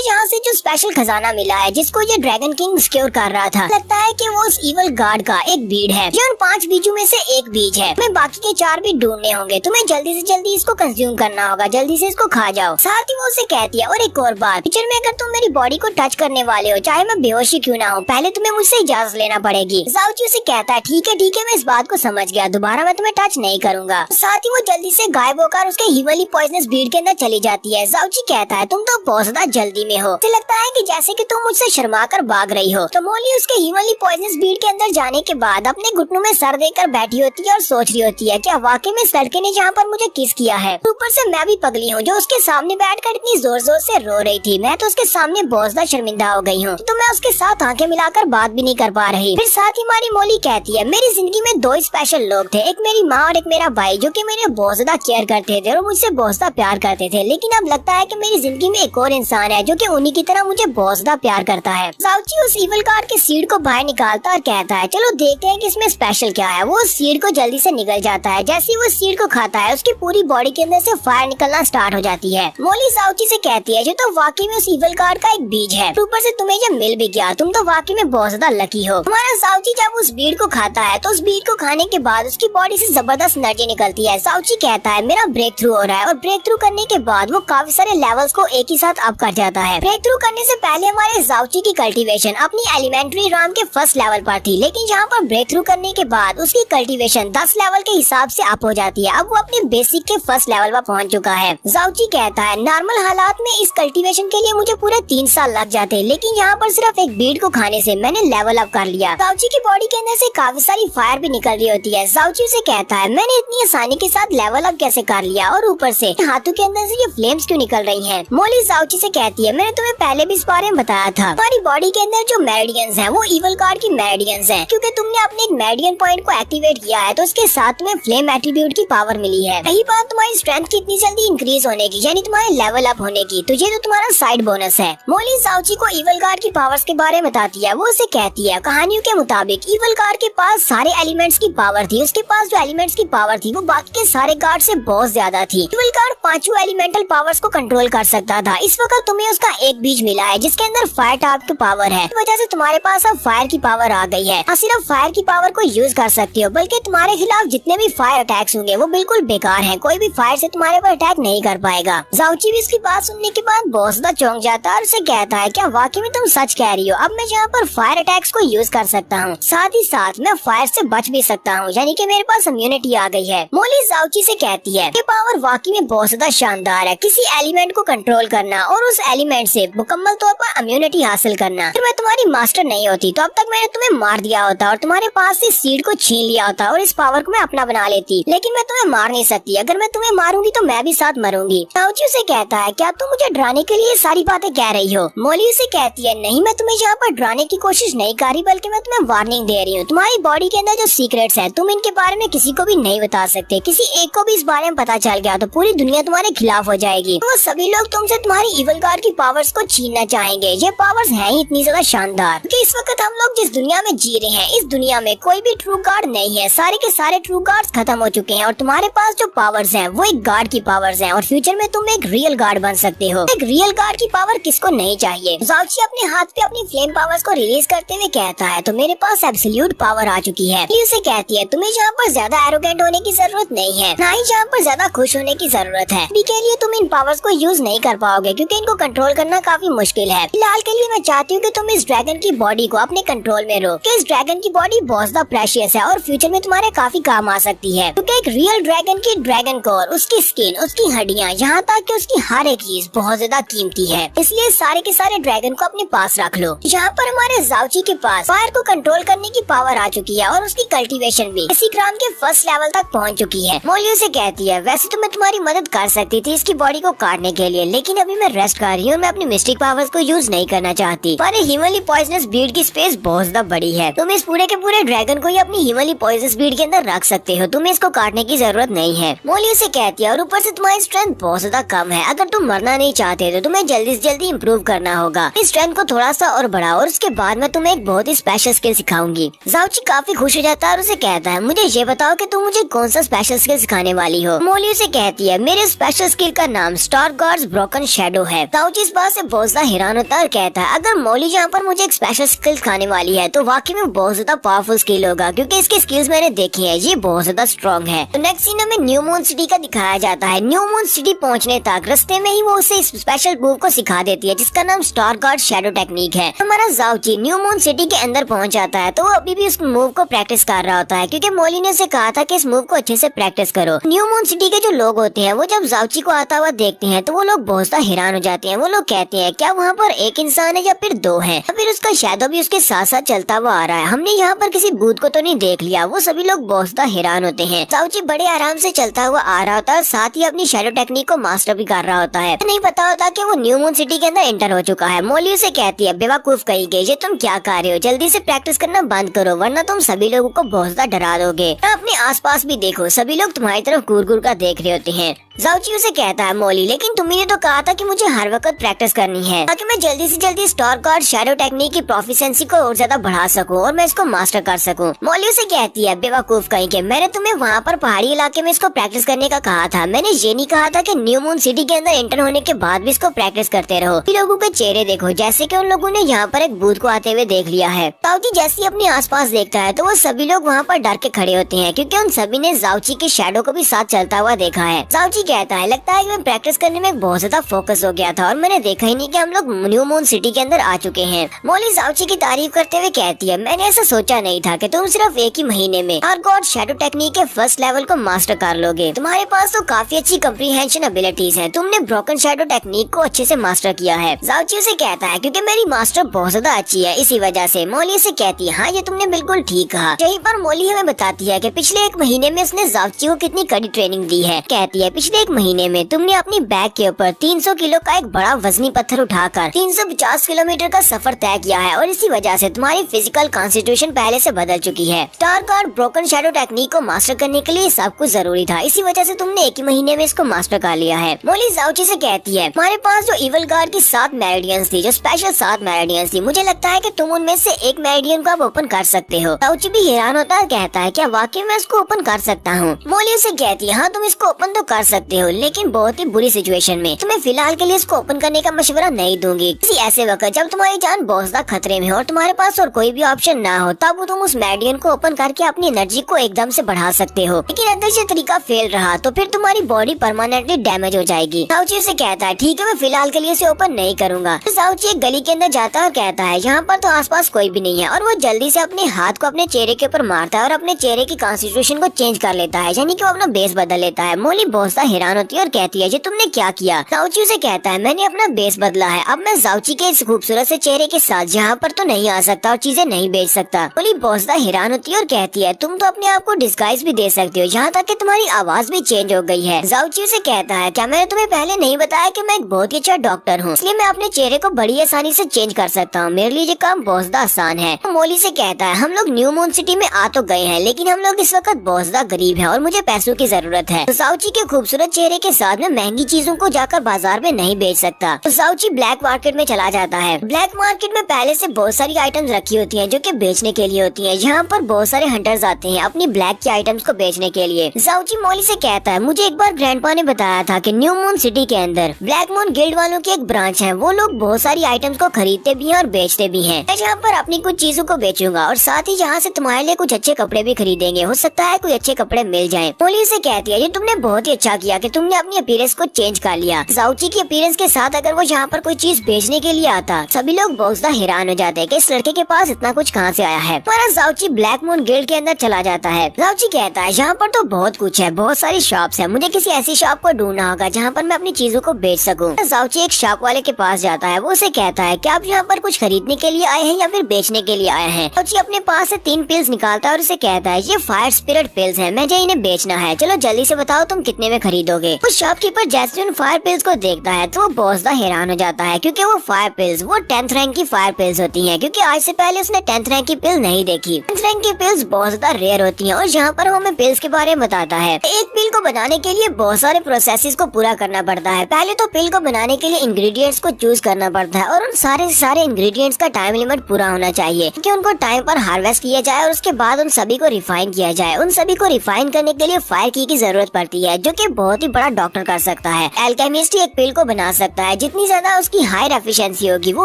यहाँ से जो स्पेशल खजाना मिला है जिसको ये ड्रैगन किंग सिक्योर कर रहा था, लगता है कि वो उस इवल गार्ड का एक बीज है, जो उन 5 बीजों में से एक बीज है। मैं बाकी के 4 भी ढूंढने होंगे, तुम्हें जल्दी से जल्दी इसको कंज्यूम करना होगा, जल्दी से इसको खा जाओ। साथ ही वो उसे कहती है, और एक और बात, फ्यूचर में अगर तुम मेरी बॉडी को टच करने वाले हो, चाहे मैं बेहोश ही क्यों ना हो, पहले तुम्हें मुझसे इजाजत लेना पड़ेगी। जाओची उसे कहता है, ठीक है, मैं इस बात को समझ गया, दोबारा मैं तुम्हें टच नहीं करूंगा। साथ ही वो जल्दी से गायब होकर उसके हिवली पॉइजनस बीड के अंदर चली जाती है। जाओची कहता है, तुम तो बहुत ज्यादा जल्दी में हो, मुझे लगता है कि जैसे कि तुम मुझसे शर्मा कर भाग रही हो। तो मोली उसके हिवली पॉइजनस बीड के अंदर जाने के बाद अपने घुटनों में सर देकर बैठी होती है और सोच रही होती है, क्या वाकई में इस लड़के ने जहाँ पर मुझे किस किया है। ऊपर से मैं भी पगली हूँ जो उसके सामने बैठकर इतनी जोर जोर से रो रही थी। मैं तो उसके सामने बहुत ज्यादा शर्मिंदा हो गई हूँ, तो मैं उसके साथ आंखें मिलाकर बात भी नहीं कर पा रही। फिर साथ ही हमारी मोली कहती है, मेरी जिंदगी में 2 स्पेशल लोग थे, एक मेरी माँ और एक मेरा भाई, जो कि मेरे बहुत ज्यादा केयर करते थे और मुझसे बहुत ज्यादा प्यार करते थे। लेकिन अब लगता है कि मेरी जिंदगी में एक और इंसान है जो कि उन्हीं की तरह मुझे बहुत ज्यादा प्यार करता है। जाओची उस इवल गार्ड के सीड को बाहर निकालता और कहता है, चलो देखते हैं कि इसमें स्पेशल क्या है। वो उस सीड को जल्दी से निकल जाता है। जैसे ही वो सीड को खाता है, उसकी पूरी बॉडी के अंदर से फायर निकलना स्टार्ट हो जाती है। मोली जाओची से कहती है, जो तो वाकई में उस इवल गार्ड का एक बीज है, ऊपर से तुम्हें जब मिल भी गया, तुम तो वाकई में बहुत ज्यादा लकी हो। हमारा जाओची जब उस बीड को खाता है तो उस बीड को खाने के बाद उसकी बॉडी से जबरदस्त एनर्जी निकलती है। जाओची कहता है, मेरा ब्रेक थ्रू हो रहा है, और ब्रेक थ्रू करने के बाद वो काफी सारे लेवल्स को एक ही साथ अप कर जाता है। ब्रेक थ्रू करने से पहले हमारे जाओची की कल्टीवेशन अपनी एलिमेंट्री राम के फर्स्ट लेवल पर थी, लेकिन यहाँ पर ब्रेक थ्रू करने के बाद उसकी कल्टीवेशन 10 लेवल के हिसाब से अप हो जाती है। अब वो अपने बेसिक के फर्स्ट लेवल पर पहुँच चुका है। जाओची कहता है, नॉर्मल हालात में इस कल्टीवेशन के लिए मुझे पूरे 3 साल लग जाते, लेकिन यहाँ पर सिर्फ एक बीड को खाने से मैंने लेवल अप कर लिया। जाओची की बॉडी के अंदर से काफी सारी फायर भी निकल रही होती है। जाओची से कहता है, मैंने इतनी आसानी के साथ लेवल अप कैसे कर लिया, और ऊपर से हाथों के अंदर से ये फ्लेम्स क्यों निकल रही हैं? मोली जाओची से कहती है, मैंने तुम्हें पहले भी इस बारे में बताया था, हमारी बॉडी के अंदर जो मेरिडियंस हैं वो इवल गार्ड की मेरिडियंस हैं, क्योंकि तुमने अपने एक मेरिडियन पॉइंट को एक्टिवेट किया है, तो उसके साथ में फ्लेम एट्रीब्यूट की पावर मिली है। रही बात तुम्हारी स्ट्रेंथ की इतनी जल्दी इंक्रीज होने की, यानी तुम्हारे लेवल अप होने की, तो ये तो तुम्हारा साइड बोनस है। मोली जाओची को इवल गार्ड की पावर्स के बारे में बताती है। वो उसे कहती है, कहानियों के मुताबिक इवल गार्ड के पास सारे एलिमेंट्स की पावर थी। उसके पास जो एलिमेंट्स की पावर थी वो बाकी के सारे गार्ड से बहुत ज्यादा थी। इवल गार्ड 5 एलिमेंटल पावर्स को कंट्रोल कर सकता था। इस वक्त तुम्हें उसका एक बीज मिला है जिसके अंदर फायर टाइप की पावर है, इस वजह से तुम्हारे पास अब फायर की पावर आ गई है। और सिर्फ फायर की पावर को यूज कर सकती हो, बल्कि तुम्हारे खिलाफ जितने भी फायर अटैक्स होंगे वो बिल्कुल बेकार हैं। कोई भी फायर से तुम्हारे पर अटैक नहीं कर पाएगा। जाओची भी इसकी बात सुनने के बाद बहुत ज्यादा चौंक जाता है और उसे कहता है, क्या वाकई में तुम सच कह रही हो? अब मैं यहाँ पर फायर अटैक्स को यूज कर सकता हूँ, साथ ही साथ मैं फायर से बच भी सकता हूँ, यानी कि मेरे पास इम्यूनिटी आ गई है। मोली जाओची से कहती है, ये पावर वाकई में बहुत ज्यादा शानदार है, किसी एलिमेंट को कंट्रोल करना और उस एलिमेंट से मुकम्मल तौर पर इम्यूनिटी हासिल करना। अगर मैं तुम्हारी मास्टर नहीं होती तो अब तक मैंने तुम्हें मार दिया होता और तुम्हारे पास से सीड को छीन लिया होता और इस पावर को मैं अपना बना लेती, लेकिन मैं तुम्हें मार नहीं सकती। अगर मैं तुम्हें मारूंगी तो मैं भी साथ मरूंगी। जाओची उसे कहता है, क्या तुम मुझे डराने के लिए सारी बातें कह रही हो? मोली उसे कहती है, नहीं, मैं तुम्हें यहाँ पर डराने की कोशिश नहीं कर रही, बल्कि मैं तुम्हें वार्निंग दे रही हूँ। तुम्हारी बॉडी के अंदर जो सीक्रेट्स हैं, तुम इनके बारे में किसी को भी नहीं बता सकते। किसी एक को भी इस बारे में पता चल गया तो पूरी दुनिया तुम्हारे खिलाफ हो जाएगी। वो सभी लोग तुमसे तुम्हारी इवल गार्ड की पावर्स को छीनना चाहेंगे। ये पावर्स हैं ही इतनी ज्यादा शानदार कि इस वक्त हम लोग जिस दुनिया में जी रहे हैं, इस दुनिया में कोई भी ट्रू गार्ड नहीं है। सारे के सारे ट्रू गार्ड्स खत्म हो चुके हैं और तुम्हारे पास जो पावर्स हैं वो एक गार्ड की पावर्स हैं, और फ्यूचर में तुम एक रियल गार्ड बन सकते हो। एक रियल गार्ड की पावर किसको नहीं चाहिए? जाओची अपने हाथ पे अपनी फ्लेम पावर्स को रिलीज करते हुए कहता है, तो मेरे पास एब्सोल्यूट पावर आ चुकी है। उसे कहती है, तुम्हें यहाँ पर ज्यादा एरोगेंट होने की जरूरत नहीं है, ना ही यहाँ पर ज्यादा खुश होने की जरूरत है। अभी के लिए तुम इन पावर्स को यूज नहीं कर पाओगे, क्योंकि इनको कंट्रोल करना काफी मुश्किल है। फिलहाल के लिए मैं चाहती हूँ कि तुम इस ड्रैगन की बॉडी को अपने कंट्रोल में रखो। इस ड्रैगन की बॉडी बहुत ज्यादा प्रेशियस है और फ्यूचर में तुम्हारे काफी काम आ सकती है, क्योंकि एक रियल ड्रैगन की ड्रैगन कोर, उसकी स्किन, उसकी हड्डियाँ, यहाँ तक कि उसकी हर एक चीज बहुत ज्यादा कीमती है। इसलिए सारे के सारे ड्रैगन को अपने पास रख लो। यहाँ पर हमारे जाओची के पास फायर को कंट्रोल करने की पावर आ चुकी है और उसकी कल्टीवेशन भी इसी ग्राम के फर्स्ट लेवल तक पहुँच चुकी है। मोली उसे कहती है, वैसे तो मैं तुम्हारी मदद कर सकती थी इसकी बॉडी को काटने के लिए, लेकिन अभी मैं रेस्ट कर रही हूँ, मैं अपनी मिस्टिक पावर्स को यूज नहीं करना चाहती। पर हिमली पॉइजनस ब्रीड की स्पेस बहुत ज्यादा बड़ी है, तुम इस पूरे के पूरे ड्रैगन को ही अपनी हिमली पॉइजनस ब्रीड के अंदर रख सकते हो, तुम्हें इसको काटने की जरूरत नहीं है। मोली उसे कहती है, और ऊपर से तुम्हारी स्ट्रेंथ बहुत ज्यादा कम है, अगर तुम मरना नहीं चाहते तो तुम्हें जल्दी से जल्दी इम्प्रूव करना होगा। इस स्ट्रेंथ को थोड़ा सा और बढ़ाओ और उसके बाद मैं तुम्हें एक बहुत ही स्पेशल स्किल सिखाऊंगी। जाओची काफी खुश हो जाता है और उसे कहता है, मुझे ये बताओ कि तुम मुझे कौन सा स्पेशल स्किल सिखाने वाली हो। मोली उसे कहती है, मेरे स्पेशल स्किल का नाम स्टार गॉड्स ब्रोकन शैडो है। जाओची इस बात से बहुत ज्यादा हैरान होता है और कहता है, अगर मोली यहाँ पर मुझे एक स्पेशल स्किल सिखाने वाली है तो वाकई में बहुत ज्यादा पावरफुल स्किल होगा, क्योंकि इसके स्किल्स मैंने देखे हैं, ये बहुत ज्यादा स्ट्रॉन्ग है। तो नेक्स्ट सीन हमें न्यू मून सिटी का दिखाया जाता है। न्यू मून सिटी पहुँचने तक रास्ते में ही वो उसे स्पेशल मूव को सिखा देती है, जिसका नाम स्टार गॉड शैडो टेक्निक है। हमारा जाओची न्यू मून सिटी के अंदर पहुँच जाता है तो वो अभी भी उस मूव को प्रैक्टिस कर रहा होता है, क्योंकि मोली ने उसे कहा था कि इस मूव को अच्छे से प्रैक्टिस करो। न्यू मून सिटी के जो लोग होते हैं वो जब जाओची को आता हुआ देखते हैं तो वो लोग बहुत ज्यादा हैरान हो जाते हैं। वो लोग कहते हैं, क्या वहाँ पर एक इंसान है या फिर दो है, या फिर उसका शैडो भी उसके साथ साथ चलता हुआ आ रहा है, हमने यहाँ पर किसी भूत को तो नहीं देख लिया। वो सभी लोग बहुत ज्यादा हैरान होते हैं। जाओची बड़े आराम से चलता हुआ आ रहा होता है, साथ ही अपनी शैडो टेक्निक को मास्टर भी कर रहा होता है। नहीं पता होता कि वो न्यू मून सिटी के अंदर एंटर हो चुका है। मोली उसे कहती है, बेवकूफ कही गई, ये तुम क्या कर रहे हो, जल्दी से प्रैक्टिस करना बंद करो वरना तुम सभी लोगों को बहुत ज्यादा डरा दोगे। अपने आसपास भी देखो, सभी लोग तुम्हारी तरफ घूर घूर कर देख रहे होते हैं। जाओची उसे कहता है, मोली लेकिन तुम्ही ने तो कहा था कि मुझे हर वक्त प्रैक्टिस करनी है ताकि मैं जल्दी से जल्दी स्टार गॉड शैडो टेक्निक की प्रोफिशिएंसी को और ज्यादा बढ़ा सकूं और मैं इसको मास्टर कर सकूं। मोली उसे कहती है, बेवकूफ कहीं के, मैंने तुम्हें वहाँ पर पहाड़ी इलाके में इसको प्रैक्टिस करने का कहा था, मैंने ये नहीं कहा था कि न्यू मून सिटी के अंदर एंटर होने के बाद भी इसको प्रैक्टिस करते रहो। लोगों के चेहरे देखो, जैसे कि उन लोगों ने यहाँ पर एक भूत को आते हुए देख लिया है। जाओची जैसे ही अपने आसपास देखता है तो वो सभी लोग वहाँ पर डर के खड़े होते हैं, क्योंकि उन सभी ने जाओची के शैडो को भी साथ चलता हुआ देखा है। जाओची कहता है, लगता है मैं प्रैक्टिस करने में बहुत ज्यादा फोकस हो गया था और मैंने देखा ही नहीं कि हम लोग न्यू मून सिटी के अंदर आ चुके हैं। मोली जाओची की तारीफ करते हुए कहती है, मैंने ऐसा सोचा नहीं था कि तुम सिर्फ एक ही महीने में स्टार गॉड शैडो टेक्निक के फर्स्ट लेवल को मास्टर कर लोगे। तुम्हारे पास तो काफी अच्छी कम्प्रीहेंशन एबिलिटीज हैं, तुमने ब्रोकन शैडो टेक्निक को अच्छे से मास्टर किया है। जाओची उसे कहता है, क्योंकि मेरी मास्टर बहुत ज्यादा अच्छी है इसी वजह से। मोली से कहती है, हाँ ये तुमने बिल्कुल ठीक कहा। यहीं पर मोली हमें बताती है कि पिछले एक महीने में उसने जाओची को कितनी कड़ी ट्रेनिंग दी है। कहती है, पिछले एक महीने में तुमने अपनी बैग के ऊपर 300 किलो का एक बड़ा वजनी पत्थर उठाकर 350 किलोमीटर का सफर तय किया है और इसी वजह से तुम्हारी फिजिकल कॉन्स्टिट्यूशन पहले से बदल चुकी है। Star God broken shadow technique को मास्टर करने के लिए सब कुछ जरूरी था, इसी वजह से तुमने एक ही महीने में इसको मास्टर कर लिया है। मोली जाओची से कहती है, हमारे पास जो इवल गार्ड की 7 मेरिडियंस थी, जो स्पेशल 7 मेरिडियंस थी, मुझे लगता है कि तुम उनमें से एक मेरिडियन को आप ओपन कर सकते हो। जाओची भी हैरान होता है, कहता है, क्या वाकई में इसको ओपन कर सकता हूँ। मोली उसे कहती है, हाँ तुम इसको ओपन तो कर सकते हो, लेकिन बहुत ही बुरी सिचुएशन में। तुम्हें फिलहाल के लिए इसको ओपन करने का मशवरा नहीं दूंगी। किसी ऐसे वक्त जब तुम्हारी जान बहुत ज्यादा खतरे में हो और तुम्हारे पास और कोई भी ऑप्शन ना हो, तब तुम उस मेरिडियन को ओपन करके अपनी एनर्जी को एकदम से बढ़ा सकते हो। लेकिन अगर ये तरीका फेल रहा तो फिर तुम्हारी बॉडी परमानेंटली डैमेज हो जाएगी। जाओची उसे कहता है, ठीक है मैं फिलहाल के लिए इसे ओपन नहीं करूंगा। जाओची एक गली के अंदर जाता है और कहता है, यहाँ पर तो आसपास कोई भी नहीं है, और वो जल्दी से अपने हाथ को अपने चेहरे के ऊपर मारता है और अपने चेहरे की कॉन्स्टिट्यूशन को चेंज कर लेता है, यानी कि वो अपना बेस बदल लेता है। मोली बहुत ज्यादा हैरान होती है और कहती है, ये तुमने क्या किया। जाओची उसे कहता है, मैंने अपना बेस बदला है, अब मैं जाओची के इस खूबसूरत से चेहरे के साथ जहाँ पर तो नहीं आ सकता और चीजें नहीं बेच सकता। मोली बहुत ज्यादा हैरान होती है और कहती है, तुम तो अपने आप को डिस्गाइज भी दे सकते हो, यहाँ तक कि तुम्हारी आवाज भी चेंज हो गई है। जाओची उसे कहता है, क्या मैंने तुम्हें पहले नहीं बताया कि मैं एक बहुत ही अच्छा डॉक्टर हूँ, इसलिए मैं अपने चेहरे को बड़ी आसानी से चेंज कर सकता हूँ, मेरे लिए ये काम बहुत ज्यादा आसान है। मोली से कहता है, हम लोग न्यू मून सिटी में आ तो गए हैं, लेकिन हम लोग इस वक्त बहुत ज्यादा गरीब है और मुझे पैसों की जरूरत है। जाओची के खूबसूरत चेहरे के साथ में महंगी चीजों को जाकर बाजार में नहीं बेच सकता। जाओची ब्लैक मार्केट में चला जाता है। ब्लैक मार्केट में पहले से बहुत सारी आइटम्स रखी होती हैं जो कि बेचने के लिए होती हैं। यहाँ पर बहुत सारे हंटर्स आते हैं अपनी ब्लैक की आइटम्स को बेचने के लिए। जाओची मोली से कहता है, मुझे एक बार ग्रैंडपा ने बताया था कि न्यू मून सिटी के अंदर ब्लैक मून गिल्ड वालों की एक ब्रांच है, वो लोग बहुत सारी आइटम्स को खरीदते भी हैं और बेचते भी हैं। मैं यहाँ पर अपनी कुछ चीजों को बेचूंगा और साथ ही यहाँ से तुम्हारे लिए कुछ अच्छे कपड़े भी खरीदेंगे, हो सकता है कोई अच्छे कपड़े मिल जाए। मोली से कहती है, ये तुमने बहुत ही अच्छा किया कि तुमने अपनी अपीयरेंस को चेंज कर लिया। जाउची की अपीयरेंस के साथ अगर वो यहाँ पर कोई चीज बेचने के लिए आता, सभी लोग बहुत ज्यादा हैरान हो जाते हैं कि इस लड़के के पास इतना कुछ कहाँ से आया है। हमारा जाउची ब्लैक मून गिल्ड के अंदर चला जाता है। जाउची कहता है यहाँ पर तो बहुत कुछ है, बहुत सारी शॉप्स है, मुझे किसी ऐसी शॉप को ढूंढना होगा जहाँ पर मैं अपनी चीजों को बेच सकूँ। जाउची एक शॉप वाले के पास जाता है। वो उसे कहता है कि आप यहाँ पर कुछ खरीदने के लिए आए हैं या फिर बेचने के लिए आए हैं। जाउची अपने पास से 3 पिल्स निकालता है और उसे कहता है ये फायर स्पिरिट पिल्स है, मुझे इन्हें बेचना है, चलो जल्दी से बताओ तुम कितने में खरीदोगे। उस शॉपकीपर जैसे उन फायर पिल्स को देखता है तो वो बहुत ज्यादा हैरान हो जाता है, क्योंकि वो फायर पिल्स वो 10th रैंक की फायर पिल्स होती हैं, क्योंकि आज से पहले उसने 10th रैंक की पिल नहीं देखी। 10th रैंक की पिल्स बहुत ज्यादा रेयर होती हैं और यहाँ पर हमें पिल्स के बारे में बताता है। एक पिल को बनाने के लिए बहुत सारे प्रोसेसेस को पूरा करना पड़ता है। पहले तो पिल को बनाने के लिए इंग्रेडिएंट्स को चूज करना पड़ता है और उन सारे इंग्रेडिएंट्स का टाइम लिमिट पूरा होना चाहिए कि उनको टाइम पर हार्वेस्ट किया जाए और उसके बाद उन सभी को रिफाइन किया जाए। उन सभी को रिफाइन करने के लिए फायर की जरूरत पड़ती है, जो कि बहुत ही बड़ा डॉक्टर कर सकता है। एल्केमिस्ट ही एक पिल को बना सकता है, जितनी ज्यादा उसकी हायर एफिशिएंसी होगी वो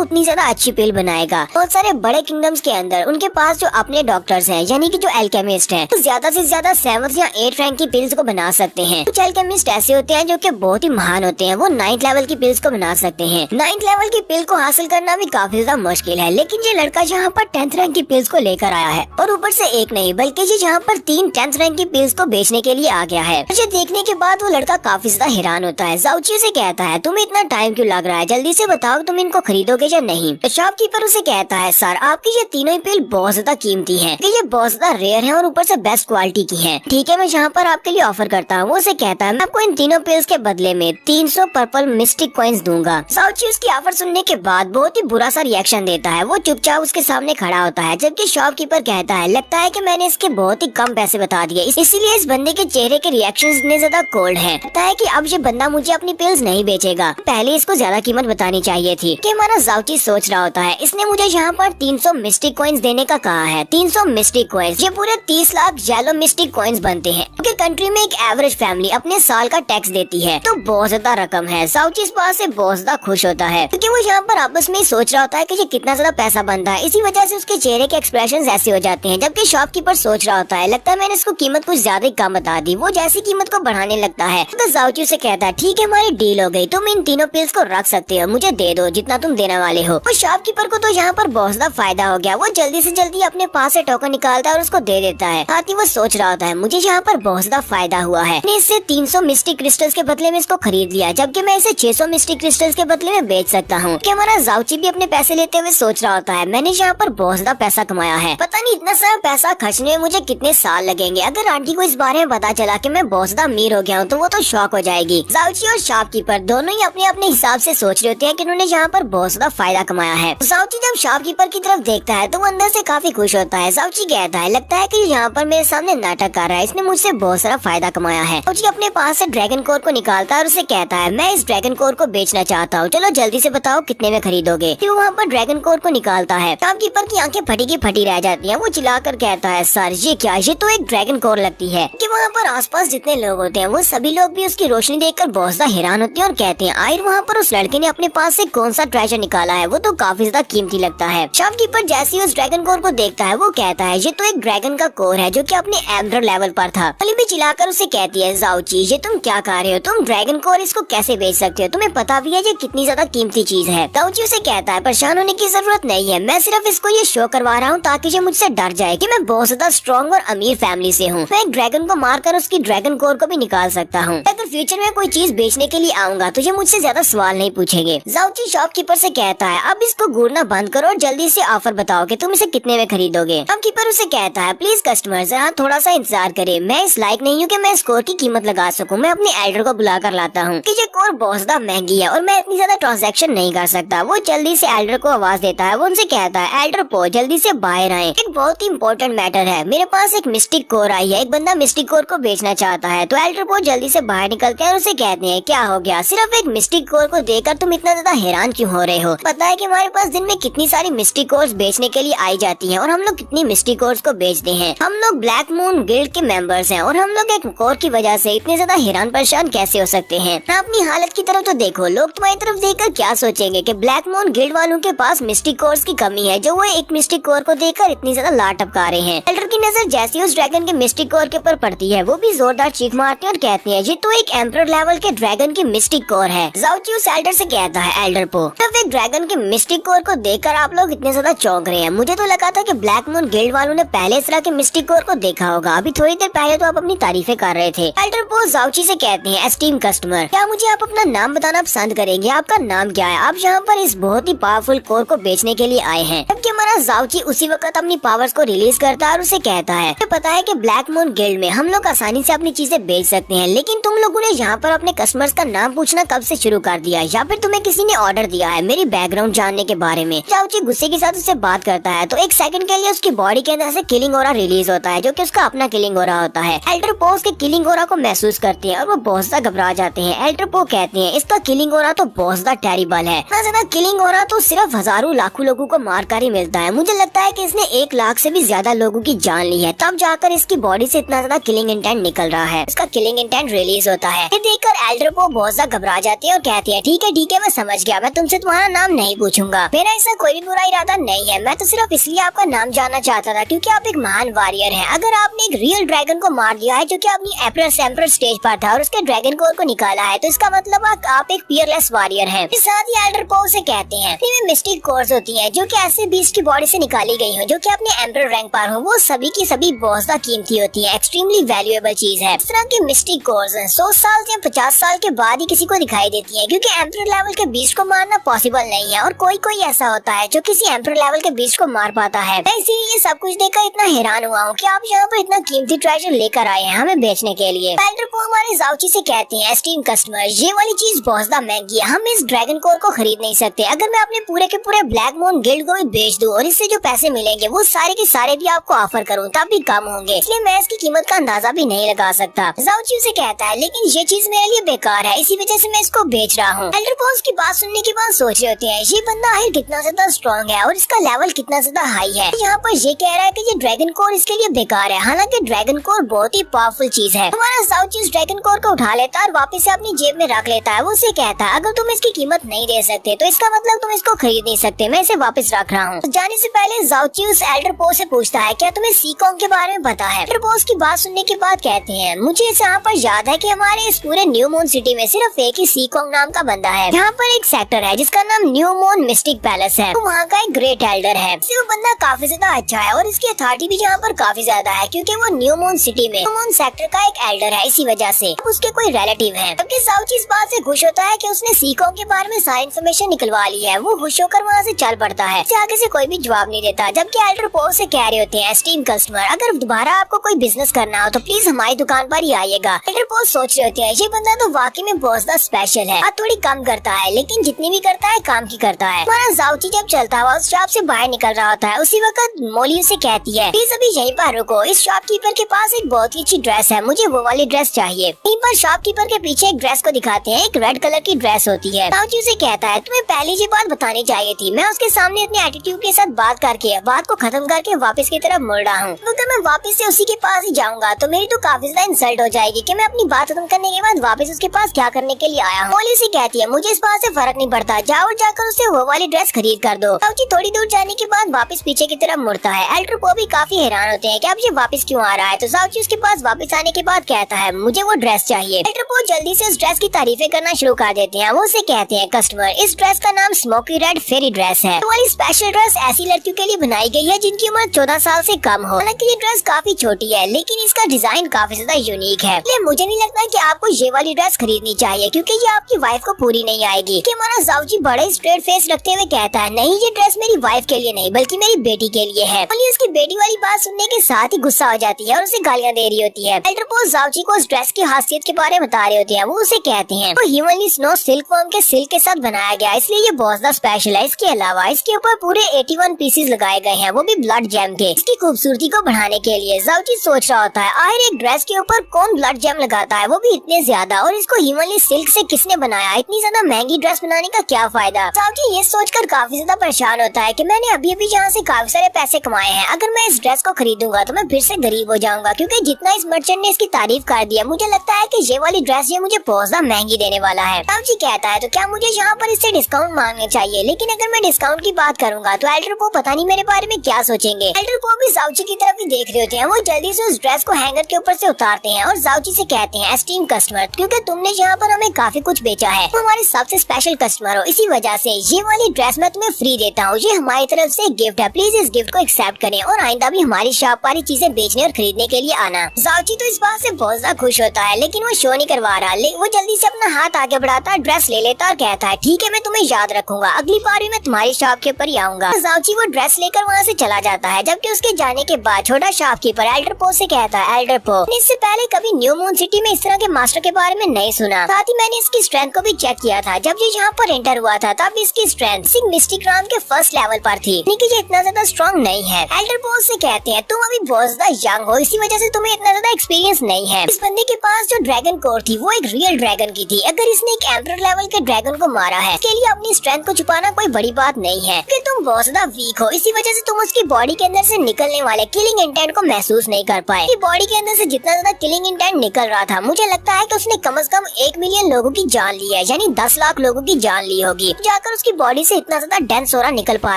उतनी ज्यादा अच्छी पिल बनाएगा। बहुत सारे बड़े किंगडम्स के अंदर उनके पास जो अपने डॉक्टर्स हैं, यानी कि जो एल्केमिस्ट हैं, तो ज्यादा से ज्यादा 7th या 8th रैंक की पिल्स को बना सकते हैं। कुछ एल्केमिस्ट ऐसे होते हैं जो कि बहुत ही महान होते हैं, वो 9th लेवल की पिल्स को बना सकते हैं। 9th लेवल की पिल को हासिल करना भी काफी ज्यादा मुश्किल है, लेकिन ये लड़का यहाँ पर 10th रैंक की पिल्स को लेकर आया है और ऊपर से एक नहीं बल्कि ये यहाँ पर 3 10th रैंक की पिल्स को बेचने के लिए आ गया है। मुझे देखने के बाद वो लड़का काफी ज्यादा हैरान होता है। जाउची से कहता है तुम्हें इतना टाइम क्यों लग रहा है, जल्दी से बताओ तुम इनको खरीदोगे या नहीं। तो शॉपकीपर उसे कहता है सर आपकी ये तीनों ही पिल बहुत ज्यादा कीमती है, ये बहुत ज्यादा रेयर है और ऊपर से बेस्ट क्वालिटी की है। ठीक है मैं यहाँ पर आपके लिए ऑफर करता हूँ। वो उसे कहता है मैं आपको इन तीनों पिल्स के बदले में 300 पर्पल मिस्टिक कॉइन्स दूंगा। जाउची उसकी ऑफर सुनने के बाद बहुत ही बुरा सा रिएक्शन देता है। वो चुपचाप उसके सामने खड़ा होता है, जबकि शॉपकीपर कहता है लगता है कि मैंने इसके बहुत ही कम पैसे बता दिए, इसीलिए इस बंदे के चेहरे के रिएक्शंस इतने ज्यादा कोल्ड है। लगता है कि अब ये बंदा मुझे अपनी पिल्स नहीं बेचेगा, पहले इसको ज्यादा कीमत बतानी चाहिए थी। कि हमारा जाउची सोच रहा होता है इसने मुझे यहाँ पर 300 मिस्टिक कॉइन्स देने का कहा है। 300 मिस्टिक कॉइन्स, ये पूरे 30 लाख येलो मिस्टिक कॉइन्स बनते हैं, क्योंकि कंट्री में एक एवरेज फैमिली अपने साल का टैक्स देती है, तो बहुत ज्यादा रकम है। जाउची इस बात से बहुत ज्यादा खुश होता है, क्योंकि वो यहाँ पर आपस में सोच रहा होता है कि ये कितना ज्यादा पैसा बनता है। इसी वजह से उसके चेहरे के एक्सप्रेशन ऐसे हो जाते हैं, जबकि शॉपकीपर सोच रहा होता है लगता है मैंने इसको कीमत कुछ ज्यादा ही कम बता दी। वो जैसी कीमत को बढ़ाने लगता है तो जाउची से कहता है ठीक है हमारी डील हो गई, तुम इन तीनों पिल्स को रख सकते हो, मुझे दे दो जितना तुम देने वाले हो। वो शॉपकीपर को तो यहाँ पर बहुत ज्यादा फायदा हो गया। वो जल्दी से जल्दी अपने पास से टोकन निकालता है और उसको दे देता है। साथ ही वो सोच रहा होता है मुझे यहाँ पर बहुत ज्यादा फायदा हुआ है, मैंने इससे 300 मिस्टिक क्रिस्टल्स के बदले में इसको खरीद लिया, जबकि मैं इसे 600 मिस्टिक क्रिस्टल्स के बदले में बेच सकता हूँ। कि हमारा जाउची भी अपने पैसे लेते हुए सोच रहा होता है मैंने यहाँ पर बहुत ज्यादा पैसा कमाया है, पता नहीं इतना सारा पैसा खर्चने में मुझे कितने साल लगेंगे। अगर आंटी को इस बारे में पता चला कि मैं बहुत ज्यादा अमीर हो गया हूँ तो वो तो शॉक हो जाएगी। जाउची और शॉपकीपर दोनों ही अपने अपने हिसाब से सोच रहे होते हैं कि उन्होंने यहाँ पर बहुत ज्यादा फायदा कमाया है। जाउची जब शॉपकीपर की तरफ देखता है तो वो अंदर से काफी खुश होता है। जाउची कहता है लगता है कि यहाँ पर मेरे सामने नाटक कर रहा है, इसने मुझसे बहुत सारा फायदा कमाया है। जाउची अपने पास से ड्रैगन कोर को निकालता है और उसे कहता है मैं इस ड्रैगन कोर को बेचना चाहता हूँ, चलो जल्दी से बताओ कितने में खरीदोगे। फिर वहाँ पर ड्रैगन कोर को निकालता है। शॉपकीपर की आंखें फटी की फटी रह जाती हैं। वो चिल्लाकर कहता है सर ये क्या, ये तो एक ड्रैगन कोर लगती है। कि वहाँ पर आसपास जितने लोग होते हैं वो सभी लोग भी उसकी रोशनी देखकर बहुत ज्यादा हैरान होते हैं और कहते हैं आखिर वहाँ पर उस लड़के ने अपने पास से कौन सा ट्रेजर निकाला है, वो तो काफी ज्यादा कीमती लगता है। शॉपकीपर जैसे ही उस ड्रैगन कोर को देखता है वो कहता है ये तो एक ड्रैगन का कोर है जो कि अपने एमरल्ड लेवल पर था। अली भी चिल्लाकर उसे कहती है जाउची ये तुम क्या कर रहे हो, तुम ड्रैगन कोर इसको कैसे बेच सकते हो, तुम्हें पता भी है ये कितनी ज्यादा कीमती चीज है। जाउची उसे कहता है परेशान होने की जरूरत नहीं है, मैं सिर्फ इसको ये शो करवा रहा हूँ ताकि ये मुझसे डर जाए कि मैं बहुत ज्यादा स्ट्रॉन्ग और अमीर फैमिली से हूँ। मैं एक ड्रैगन को मारकर उसकी ड्रैगन कोर को भी निकाल सकता हूँ। अगर फ्यूचर में कोई चीज बेचने के लिए आऊंगा तो ये मुझसे ज्यादा सवाल नहीं पूछेंगे। जाउची शॉपकीपर से कहता है अब इसको घूरना बंद करो और जल्दी से ऑफर बताओ कि तुम इसे कितने में खरीदोगे। शॉपकीपर उसे कहता है प्लीज कस्टमर जरा थोड़ा सा इंतजार करे, मैं इस लायक नहीं हूँ कि मैं इस कोर की कीमत लगा सकूँ, मैं अपने एल्डर को बुला कर लाता हूँ कि ये कोर बहुत ज्यादा महंगी है और मैं इतनी ज्यादा ट्रांजैक्शन नहीं कर सकता। वो जल्दी से एल्डर को आवाज देता है। वो उनसे कहता है एल्डर पो जल्दी से बाहर आए, एक बहुत ही इंपॉर्टेंट मैटर है, मेरे पास एक मिस्टिक कोर आई है, एक बंदा मिस्टिक कोर को बेचना चाहता है। तो एल्डर पो जल्दी से बाहर निकलते हैं और उसे कहते हैं क्या हो गया, सिर्फ एक मिस्टिक कोर को देखकर तुम इतना ज्यादा हैरान क्यों हो रहे हो, पता है कि हमारे पास दिन में कितनी सारी मिस्टिक कोर्स बेचने के लिए आई जाती हैं और हम लोग कितनी मिस्टिक कोर्स को बेचते हैं। हम लोग ब्लैक मून गिल्ड के मेंबर्स हैं और हम लोग एक कोर की वजह से इतने ज्यादा हैरान परेशान कैसे हो सकते हैं। अपनी हालत की तरफ तो देखो, लोग तुम्हारी तरफ देखकर क्या सोचेंगे कि ब्लैक मून गिल्ड वालों के पास मिस्टिक कोर्स की कमी है जो वो एक मिस्टिक कोर को देखकर इतनी ज्यादा लाट टपका रहे हैं। एल्डर की नजर जैसे उस ड्रैगन के मिस्टिक कोर के ऊपर पड़ती है वो भी जोरदार चीख मारते हैं और कहते कहती है ये तो एक एम्परर लेवल के ड्रैगन की मिस्टिक कोर है। ज़ाओची उस एल्डर से कहता है एल्डर पो तब एक ड्रैगन के मिस्टिक कोर को देखकर आप लोग इतने ज्यादा चौंक रहे हैं। मुझे तो लगा था कि ब्लैक मून गिल्ड वालों ने पहले इस तरह के मिस्टिक कोर को देखा होगा। अभी थोड़ी देर पहले तो आप अपनी तारीफें कर रहे थे। एल्डर पो ज़ाओची से कहते हैं एस्टीम कस्टमर, क्या मुझे आप अपना नाम बताना पसंद करेंगे? आपका नाम क्या है? आप यहाँ पर इस बहुत ही पावरफुल कोर को बेचने के लिए आए हैं। जबकि हमारा ज़ाओची उसी वक्त अपनी पावर्स को रिलीज करता है और उसे कहता है मुझे पता है कि ब्लैक मून गिल्ड में हम लोग आसानी से अपनी चीजें बेच सकते हैं, लेकिन तुम लोगों ने यहाँ पर अपने कस्टमर्स का नाम पूछना कब से शुरू कर दिया, या फिर तुम्हें किसी ने ऑर्डर दिया है मेरी बैकग्राउंड जानने के बारे में? ज़ाओची गुस्से के साथ उससे बात करता है तो एक सेकंड के लिए उसकी बॉडी के अंदर से किलिंग ऑरा रिलीज होता है, जो कि उसका अपना किलिंग ऑरा होता है। एल्डर पो उसके किलिंग ऑरा को महसूस करते हैं और वो बहुत ज्यादा घबरा जाते हैं। एल्डर पो कहते हैं इसका किलिंग ऑरा तो बहुत ज्यादा टेरिबल है, इतना ज्यादा किलिंग ऑरा तो सिर्फ हजारों लाखों लोगों को मारकर ही मिलता है। मुझे लगता है कि इसने 1 लाख से भी ज्यादा लोगों की जान ली है, तब जाकर इसकी बॉडी से इतना ज्यादा किलिंग इंटेंट निकल रहा है, इसका किलिंग इंटेंट रिलीज होता है। ये देखकर एल्डर पो बहुत ज्यादा घबरा जाती है और कहती है ठीक है मैं समझ गया, मैं तुमसे तुम्हारा नाम नहीं पूछूंगा, मेरा ऐसा कोई भी बुरा इरादा नहीं है, मैं तो सिर्फ इसलिए आपका नाम जानना चाहता था क्योंकि आप एक महान वॉरियर हैं। अगर आपने एक रियल ड्रैगन को मार दिया है जो कि अपनी एम्परर स्टेज पर था और उसके ड्रैगन कोर को निकाला है, तो इसका मतलब आप एक पियरलेस वॉरियर हैं। इस साथ ही एल्डर पो से कहते हैं मिस्टिक कोर्स होती है जो कि ऐसे बीस्ट की बॉडी से निकाली गई हो जो कि अपने एम्परर रैंक पर हो, वो सभी की सभी बहुत ज्यादा कीमती होती है, एक्सट्रीमली वैल्यूएबल चीज है। इस तरह की मिस्टिक कोर्स 100 साल या 50 साल के बाद ही किसी को दिखाई देती है, क्योंकि एम्परर लेवल के बीस्ट को मारना पॉसिबल नहीं है और कोई ऐसा होता है जो किसी एम्परर लेवल के बीस्ट को मार पाता है। मैं इसीलिए सब कुछ देखकर इतना हैरान हुआ हूँ कि आप यहाँ पर इतना कीमती ट्रेजर लेकर आए हैं हमें बेचने के लिए। एल्डर पो हमारे ज़ाओची से कहते हैं एस्टीम कस्टमर, ये वाली चीज बहुत ज्यादा महंगी है, हम इस ड्रैगन कोर को खरीद नहीं सकते। अगर मैं अपने पूरे के पूरे ब्लैक मून गिल्ड को भी बेच दूं और इससे जो पैसे मिलेंगे वो सारे के सारे भी आपको ऑफर करूँ तब भी कम होंगे, इसलिए मैं इसकी कीमत का अंदाजा भी नहीं लगा सकता। ज़ाओची उसे कहता है लेकिन ये चीज मेरे लिए बेकार है, इसी वजह से मैं इसको बेच रहा हूँ। एल्डर पो की बात सुनने के बाद सोच रहे होते हैं ये बंदा आखिर कितना ज्यादा स्ट्रॉन्ग है और इसका लेवल कितना ज्यादा हाई है। यहाँ पर ये कह रहा है कि ये ड्रैगन कोर इसके लिए बेकार है, हालांकि ड्रैगन कोर बहुत ही पावरफुल चीज है। हमारा ज़ाओची इस ड्रैगन कोर को उठा लेता है और वापस से अपनी जेब में रख लेता है। वो उसे कहता है अगर तुम इसकी कीमत नहीं दे सकते तो इसका मतलब तुम इसको खरीद नहीं सकते, मैं इसे वापस रख रहा हूँ। तो जाने से पहले ज़ाओची उस एल्डर पो से पूछता है क्या तुम्हें सीकोंग के बारे में पता है? एल्डर पो की बात सुनने के बाद कहते हैं मुझे यहाँ पर याद है कि हमारे इस पूरे न्यू मून सिटी में सिर्फ एक ही सीकोंग नाम का बंदा है। यहाँ पर एक सेक्टर है जिसका नाम न्यू मून मिस्टिक पैलेस है, तो वहाँ का एक ग्रेट एल्डर है। वो बंदा काफी ज्यादा अच्छा है और इसकी अथॉरिटी भी यहाँ पर काफी ज्यादा है क्योंकि वो न्यू मून सिटी में न्यू मून सेक्टर का एक एल्डर है, इसी वजह से उसके कोई रिलेटिव है। जबकि ज़ाओची इस बात से खुश होता है कि उसने सीकोंग के बारे में सारी इन्फॉर्मेशन निकलवा ली है। वो खुश होकर वहाँ से चल पड़ता है, आगे से कोई भी जवाब नहीं देता। जबकि एल्डर पो से कह रहे होते हैं एस्टीम कस्टमर, अगर दोबारा आपको कोई बिजनेस करना हो तो प्लीज हमारी दुकान पर ही आइएगा। एल्डर पो सोच रहे होते हैं ये बंदा तो वाकई में बहुत ज्यादा स्पेशल है, बात थोड़ी कम करता है लेकिन जितनी भी करता है काम की करता है। हमारा ज़ाओची जब चलता हुआ उस शॉप से बाहर निकल रहा होता है, उसी वक्त मोली उसे कहती है प्लीज अभी यहीं पर रुको, इस शॉपकीपर के पास एक बहुत ही अच्छी ड्रेस है, मुझे वो वाली ड्रेस चाहिए। यहीं पर शॉपकीपर के पीछे एक ड्रेस को दिखाते हैं, एक रेड कलर की ड्रेस होती है। ज़ाओची उसे कहता है तुम्हें पहले ये बात बतानी चाहिए थी, मैं उसके सामने अपने एटीट्यूड के साथ बात करके बात को खत्म करके वापस की तरफ मुड़ रहा हूँ। अगर मैं वापस से उसी के पास ही जाऊंगा तो मेरी तो काफी ज्यादा इंसल्ट हो जाएगी कि मैं अपनी बात खत्म करने के बाद वापस उसके पास क्या करने के लिए आया हूँ। मोली से कहती है मुझे इस बात से फर्क नहीं पड़ता, जाओ और जाकर उसे वो वाली ड्रेस खरीद कर दो। ज़ाओची थोड़ी दूर जाने के बाद वापस पीछे की तरफ मुड़ता है। एल्डर पो भी काफी हैरान होते हैं कि अब ये वापस क्यों आ रहा है, तो ज़ाओची उसके पास वापस आने के बाद कहता है मुझे वो ड्रेस चाहिए। एल्डर पो जल्दी से उस ड्रेस की तारीफें करना शुरू कर देते हैं। वो उसे कहते हैं कस्टमर, इस ड्रेस का नाम स्मोकी रेड फेरी ड्रेस है। वाली स्पेशल ड्रेस ऐसी लड़कियों के लिए बनाई गई है जिनकी उम्र 14 साल से कम हो। हालांकि ये ड्रेस काफी छोटी है लेकिन इसका डिजाइन काफी ज्यादा यूनिक है, इसलिए मुझे नहीं लगता कि आपको ये वाली ड्रेस खरीदनी चाहिए क्योंकि ये आपकी वाइफ को पूरी नहीं आएगी। कि हमारा ज़ाओची बड़े स्ट्रेट फेस रखते हुए कहता है नहीं, ये ड्रेस मेरी वाइफ के लिए नहीं बल्कि मेरी बेटी के लिए है। मोली उसकी बेटी वाली बात सुनने के साथ ही गुस्सा हो जाती है और उसे गालियाँ दे रही होती है। एल्डर पो ज़ाओची को उस ड्रेस की खासियत के बारे में बता रहे होते हैं। वो उसे कहते हैं वो ह्यूमनली स्नो सिल्क वर्म के सिल्क के साथ बनाया गया, इसलिए ये बहुत ज्यादा स्पेशल है। इसके अलावा इसके ऊपर पूरे 81 पीसेस लगाए गए हैं, वो भी ब्लड जेम के, इसकी खूबसूरती को बढ़ाने के लिए। ज़ाओची सोच रहा होता है आखिर एक ड्रेस के ऊपर कौन ब्लड जेम लगाता है, वो भी इतने ज्यादा, और इसको ह्यूमनली सिल्क से किसने बनाया, इतनी ज्यादा महंगी ड्रेस बनाने का क्या फायदा। ज़ाओची ये सोचकर काफी ज्यादा परेशान होता है कि मैंने अभी अभी यहाँ से काफी सारे पैसे कमाए हैं, अगर मैं इस ड्रेस को खरीदूंगा तो मैं फिर से गरीब हो जाऊंगा क्योंकि जितना इस मर्चेंट ने इसकी तारीफ कर दिया मुझे लगता है कि ये वाली ड्रेस ये मुझे बहुत ज्यादा महंगी देने वाला है। ज़ाओची कहता है तो क्या मुझे यहाँ पर इससे डिस्काउंट मांगने चाहिए, लेकिन अगर मैं डिस्काउंट की बात करूंगा तो एल्डर एल्डर पो पता नहीं मेरे बारे में क्या सोचेंगे। एल्डर पो भी जाओची की तरफ ही देख रहे होते हैं। वो जल्दी से उस ड्रेस को हैंगर के ऊपर से उतारते हैं और जाओची से कहते हैं एस्टीम कस्टमर, क्योंकि तुमने यहाँ पर हमें काफी कुछ बेचा है, तुम हमारे सबसे स्पेशल कस्टमर हो, इसी वजह से ये वाली ड्रेस मैं तुम्हें फ्री देता हूँ। ये हमारी तरफ से गिफ्ट है, प्लीज इस गिफ्ट को एक्सेप्ट करें और आइंदा भी हमारी शॉप पर चीजें बेचने और खरीदने के लिए आना। जाओची तो इस बात से बहुत ज्यादा खुश होता है, लेकिन वो शो नहीं करवा रहा। वो जल्दी से अपना हाथ आगे बढ़ाता है, ड्रेस ले लेता और कहता है ठीक है, मैं तुम्हें याद रखूंगा, अगली बार भी मैं तुम्हारी शॉप के ऊपर ही आऊंगा। जाओची वो ड्रेस लेकर वहाँ से चला जाता है। जबकि उसके जाने के बाद छोटा शॉपकीपर एल्डर पो से कहता है एल्डर पो, इससे पहले कभी न्यू मून सिटी में इस तरह के मास्टर के बारे में नहीं सुना, साथ ही मैंने इसकी स्ट्रेंथ को भी चेक किया था। जब ये यहाँ पर एंटर हुआ था तब इसकी स्ट्रेंथ सिंह मिस्टिक राम के फर्स्ट लेवल पर थी, लेकिन ये इतना ज्यादा स्ट्रॉन्ग नहीं है। एल्डर पो से कहते हैं तुम अभी बहुत ज्यादा यंग हो, इसी वजह से तुम्हें इतना ज्यादा एक्सपीरियंस नहीं है। इस बंदे के पास जो ड्रैगन कोर थी वो एक रियल ड्रैगन की थी। अगर इसने एक एम्परर लेवल के ड्रैगन को मारा है, इसके लिए अपनी स्ट्रेंथ को छुपाना कोई बड़ी बात नहीं है, क्योंकि तुम बहुत ज्यादा वीक हो, इसी वजह से तुम उसकी बॉडी के अंदर से निकलने वाले किलिंग इंटेंट को महसूस नहीं कर पाए। बॉडी के अंदर से जितना ज्यादा किलिंग इंटेंट निकल रहा था, मुझे लगता है कि उसने कम से कम 1 मिलियन लोगों की जान ली है, यानी 10 लाख लोगों की जान ली होगी, जाकर उसकी बॉडी से इतना ज्यादा डेंस हो रहा निकल पा